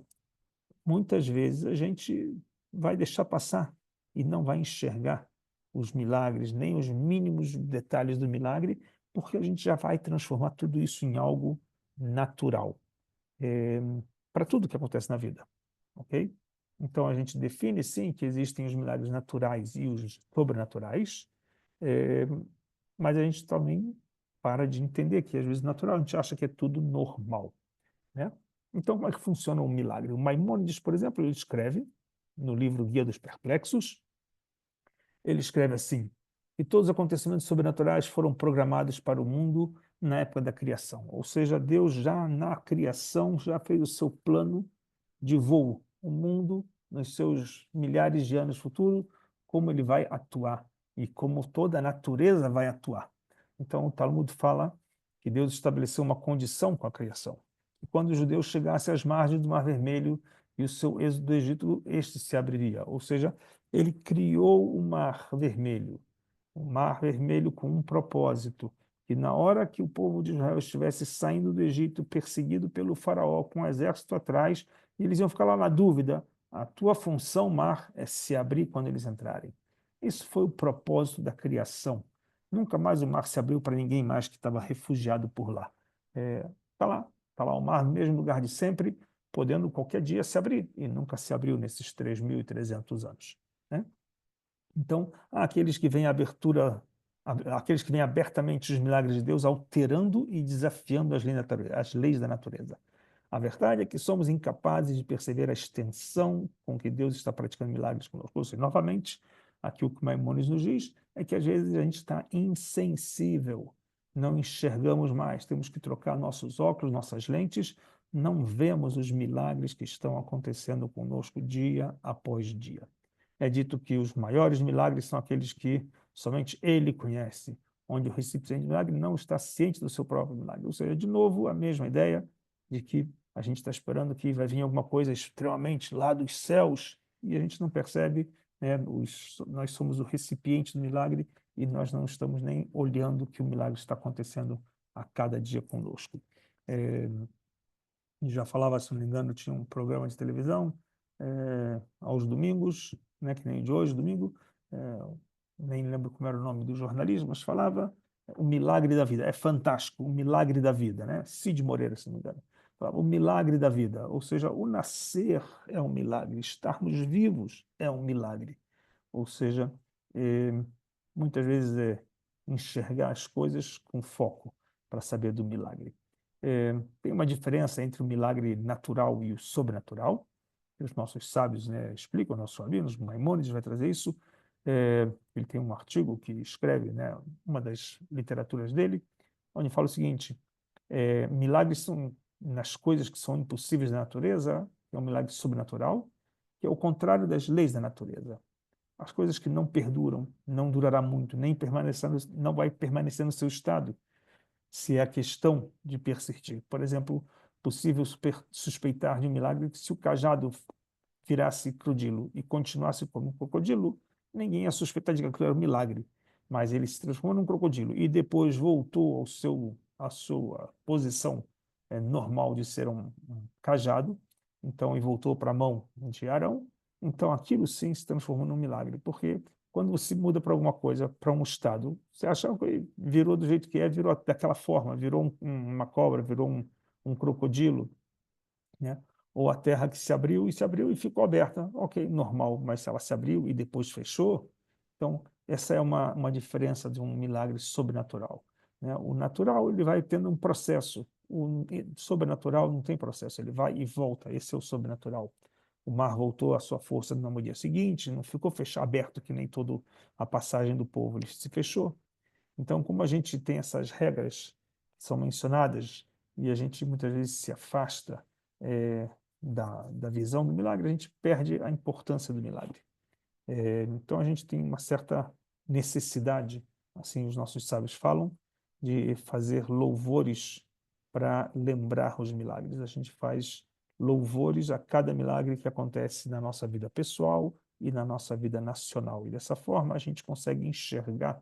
muitas vezes a gente vai deixar passar e não vai enxergar os milagres, nem os mínimos detalhes do milagre, porque a gente já vai transformar tudo isso em algo natural, para tudo que acontece na vida, ok? Então a gente define sim que existem os milagres naturais e os sobrenaturais, é, mas a gente também para de entender que às vezes natural a gente acha que é tudo normal, né? Então como é que funciona um milagre? O Maimônides, por exemplo, ele escreve no livro Guia dos Perplexos, ele escreve assim: que todos os acontecimentos sobrenaturais foram programados para o mundo na época da criação. Ou seja, Deus já na criação já fez o seu plano de voo, o mundo nos seus milhares de anos futuro, como ele vai atuar e como toda a natureza vai atuar. Então, o Talmud fala que Deus estabeleceu uma condição com a criação. E quando os judeus chegassem às margens do Mar Vermelho e o seu êxodo do Egito, este se abriria. Ou seja, ele criou o Mar Vermelho, um mar vermelho com um propósito, que na hora que o povo de Israel estivesse saindo do Egito, perseguido pelo faraó, com um exército atrás, eles iam ficar lá na dúvida: a tua função, mar, é se abrir quando eles entrarem. Isso foi o propósito da criação. Nunca mais o mar se abriu para ninguém mais que estava refugiado por lá. Está lá o mar no mesmo lugar de sempre, podendo qualquer dia se abrir, e nunca se abriu nesses 3.300 anos, né? Então, há aqueles que veem a abertura, aqueles que veem abertamente os milagres de Deus, alterando e desafiando as leis da natureza. A verdade é que somos incapazes de perceber a extensão com que Deus está praticando milagres conosco. Ou seja, novamente, aqui o que Maimônides nos diz é que às vezes a gente está insensível, não enxergamos mais, temos que trocar nossos óculos, nossas lentes, não vemos os milagres que estão acontecendo conosco dia após dia. É dito que os maiores milagres são aqueles que somente ele conhece, onde o recipiente do milagre não está ciente do seu próprio milagre. Ou seja, de novo, a mesma ideia de que a gente está esperando que vai vir alguma coisa extremamente lá dos céus e a gente não percebe, né? Nós somos o recipiente do milagre e nós não estamos nem olhando que o milagre está acontecendo a cada dia conosco. É, já falava, se não me engano, tinha um programa de televisão aos domingos, né, que nem o de hoje, domingo, é, nem lembro como era o nome do jornalismo, mas falava o milagre da vida. É fantástico, o milagre da vida, né? Cid Moreira, se não me engano. Falava o milagre da vida, ou seja, o nascer é um milagre, estarmos vivos é um milagre. Ou seja, eh, muitas vezes é enxergar as coisas com foco para saber do milagre. Tem uma diferença entre o milagre natural e o sobrenatural. Os nossos sábios, né, explicam, nossos rabinos, Maimônides vai trazer isso. Ele tem um artigo que escreve, né, uma das literaturas dele, onde fala o seguinte: milagres são nas coisas que são impossíveis da natureza, que é um milagre sobrenatural, que é o contrário das leis da natureza. As coisas que não perduram, não durará muito, nem permanecer, não vai permanecer no seu estado, se é a questão de persistir. Por exemplo, possível suspeitar de um milagre que se o cajado virasse crocodilo e continuasse como um crocodilo, ninguém ia suspeitar de que aquilo era um milagre. Mas ele se transformou num crocodilo e depois voltou à sua posição normal de ser um cajado, então, e voltou para a mão de Arão, então aquilo sim se transformou num milagre, porque quando você muda para alguma coisa, para um estado, você acha que virou do jeito que é, virou daquela forma, virou uma cobra, virou um crocodilo, né? Ou a terra que se abriu e ficou aberta. Ok, normal, mas se ela se abriu e depois fechou, então essa é uma diferença de um milagre sobrenatural, né? O natural, ele vai tendo um processo. O sobrenatural não tem processo, ele vai e volta. Esse é o sobrenatural. O mar voltou à sua força no dia seguinte, não ficou fechado, aberto que nem toda a passagem do povo, ele se fechou. Então, como a gente tem essas regras que são mencionadas e a gente muitas vezes se afasta da visão do milagre, a gente perde a importância do milagre. Então, a gente tem uma certa necessidade, assim os nossos sábios falam, de fazer louvores para lembrar os milagres. A gente faz louvores a cada milagre que acontece na nossa vida pessoal e na nossa vida nacional. E dessa forma, a gente consegue enxergar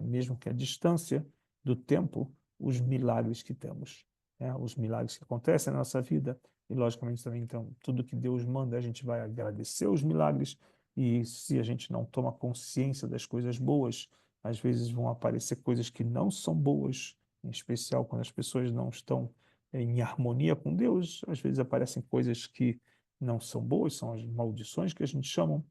mesmo que a distância do tempo, os milagres que temos, né? Os milagres que acontecem na nossa vida, e logicamente também, então, tudo que Deus manda, a gente vai agradecer os milagres, e se a gente não toma consciência das coisas boas, às vezes vão aparecer coisas que não são boas, em especial quando as pessoas não estão em harmonia com Deus, às vezes aparecem coisas que não são boas, são as maldições que a gente chama,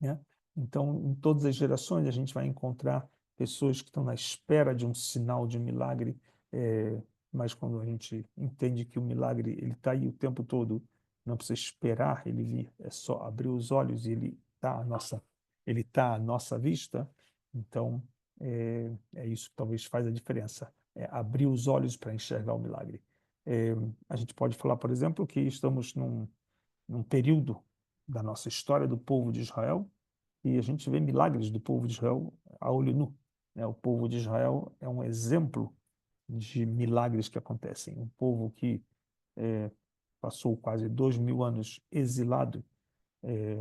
né? Então, em todas as gerações, a gente vai encontrar pessoas que estão na espera de um sinal de milagre, mas quando a gente entende que o milagre ele está aí o tempo todo, não precisa esperar ele vir, é só abrir os olhos e ele tá à nossa vista. Então, é isso que talvez faz a diferença, é abrir os olhos para enxergar o milagre. É, a gente pode falar, por exemplo, que estamos num período da nossa história do povo de Israel e a gente vê milagres do povo de Israel a olho nu, né? O povo de Israel é um exemplo de milagres que acontecem. Um povo que é, passou quase 2000 anos exilado, é,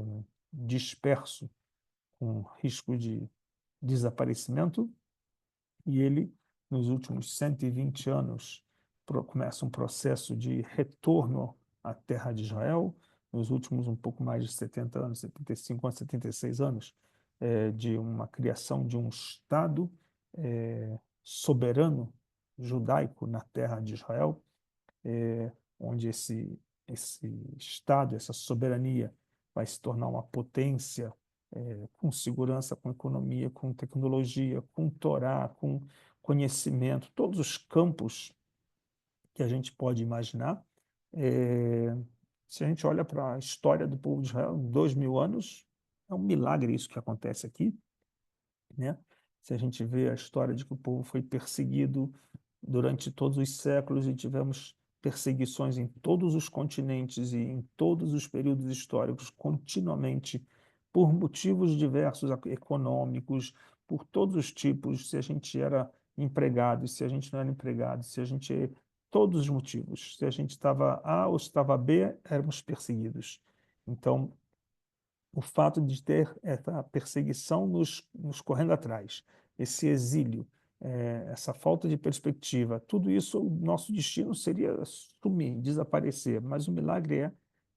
disperso, com risco de desaparecimento, e ele, nos últimos 120 anos, começa um processo de retorno à terra de Israel, nos últimos um pouco mais de 70 anos, 75 anos, 76 anos, de uma criação de um Estado soberano judaico na terra de Israel, onde esse Estado, essa soberania, vai se tornar uma potência com segurança, com economia, com tecnologia, com Torá, com conhecimento, todos os campos que a gente pode imaginar. É, Se a gente olha para a história do povo de Israel, 2000 anos, é um milagre isso que acontece aqui, né? Se a gente vê a história de que o povo foi perseguido durante todos os séculos e tivemos perseguições em todos os continentes e em todos os períodos históricos, continuamente, por motivos diversos, econômicos, por todos os tipos, se a gente era empregado, se a gente não era empregado, se a gente... Todos os motivos. Se a gente estava A ou estava B, éramos perseguidos. Então, o fato de ter essa perseguição nos correndo atrás, esse exílio, essa falta de perspectiva, tudo isso, o nosso destino seria sumir, desaparecer. Mas o milagre é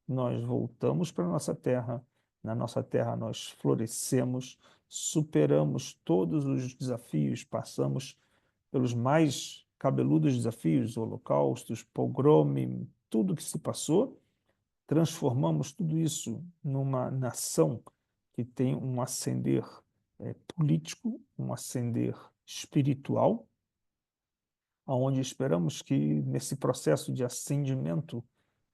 nós voltamos para a nossa terra, na nossa terra nós florescemos, superamos todos os desafios, passamos pelos mais cabeludos desafios, holocaustos, pogrom, tudo que se passou, transformamos tudo isso numa nação que tem um ascender político, um ascender espiritual, aonde esperamos que nesse processo de ascendimento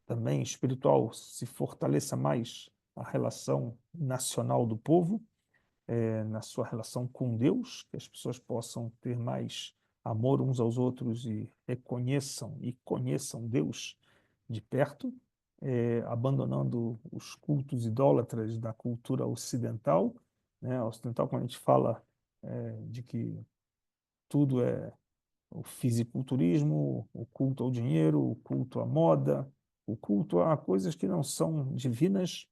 também espiritual se fortaleça mais a relação nacional do povo, na sua relação com Deus, que as pessoas possam ter mais amor uns aos outros e reconheçam e conheçam Deus de perto, abandonando os cultos idólatras da cultura ocidental, né? Ocidental, quando a gente fala de que tudo é o fisiculturismo, o culto ao dinheiro, o culto à moda, o culto a coisas que não são divinas,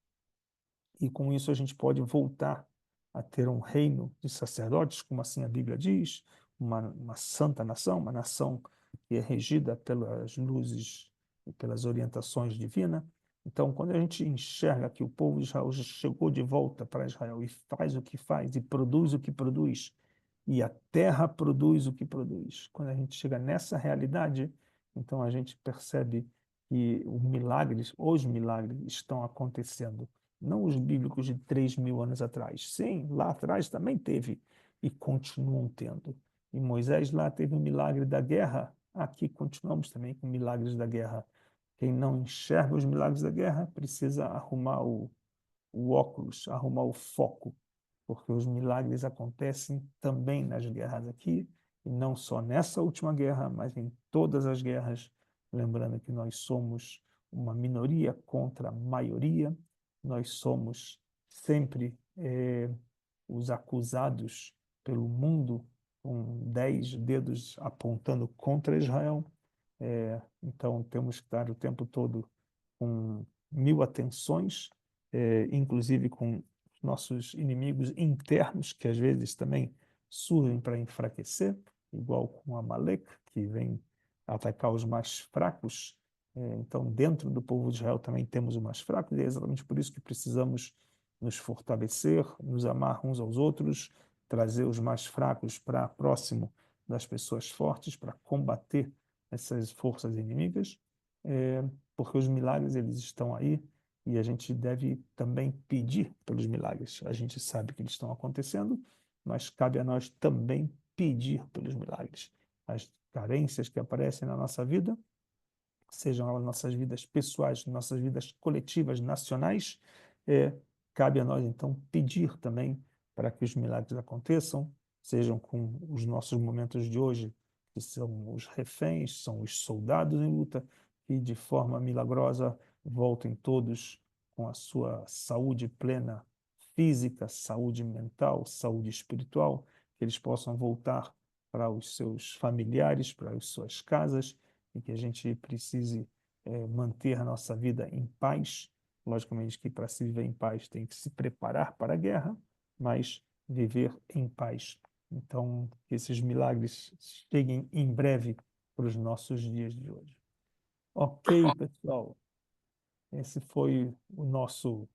e com isso a gente pode voltar a ter um reino de sacerdotes, como assim a Bíblia diz, uma santa nação, uma nação que é regida pelas luzes e pelas orientações divinas. Então, quando a gente enxerga que o povo de Israel já chegou de volta para Israel e faz o que faz, e produz o que produz, e a terra produz o que produz, quando a gente chega nessa realidade, então a gente percebe que os milagres estão acontecendo, não os bíblicos de 3.000 anos atrás. Sim, lá atrás também teve e continuam tendo. E Moisés lá teve o milagre da guerra, aqui continuamos também com milagres da guerra. Quem não enxerga os milagres da guerra precisa arrumar o óculos, arrumar o foco, porque os milagres acontecem também nas guerras aqui, e não só nessa última guerra, mas em todas as guerras, lembrando que nós somos uma minoria contra a maioria, nós somos sempre os acusados pelo mundo com 10 dedos apontando contra Israel. Então temos que estar o tempo todo com mil atenções, inclusive com nossos inimigos internos, que às vezes também surgem para enfraquecer, igual com Amaleque, que vem atacar os mais fracos. Então, dentro do povo de Israel também temos os mais fracos, e é exatamente por isso que precisamos nos fortalecer, nos amar uns aos outros, trazer os mais fracos para próximo das pessoas fortes, para combater essas forças inimigas, porque os milagres eles estão aí e a gente deve também pedir pelos milagres. A gente sabe que eles estão acontecendo, mas cabe a nós também pedir pelos milagres. As carências que aparecem na nossa vida, sejam elas nossas vidas pessoais, nossas vidas coletivas, nacionais, é, cabe a nós, então, pedir também para que os milagres aconteçam, sejam com os nossos momentos de hoje, que são os reféns, são os soldados em luta, que de forma milagrosa voltem todos com a sua saúde plena, física, saúde mental, saúde espiritual, que eles possam voltar para os seus familiares, para as suas casas, e que a gente precise manter a nossa vida em paz. Logicamente que para se viver em paz tem que se preparar para a guerra, mas viver em paz. Então, que esses milagres cheguem em breve para os nossos dias de hoje. Ok, pessoal. Esse foi o nosso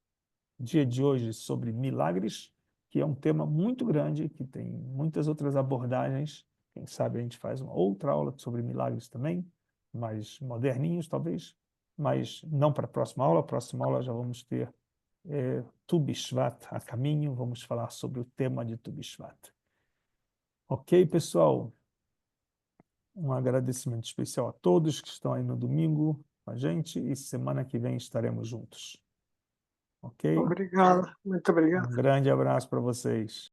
dia de hoje sobre milagres, que é um tema muito grande, que tem muitas outras abordagens. Quem sabe a gente faz uma outra aula sobre milagres também, mais moderninhos talvez, mas não para a próxima aula. A próxima aula já vamos ter Tu B'Shvat a caminho, vamos falar sobre o tema de Tu B'Shvat. Ok, pessoal? Um agradecimento especial a todos que estão aí no domingo com a gente e semana que vem estaremos juntos. Ok? Obrigado, muito obrigado. Um grande abraço para vocês.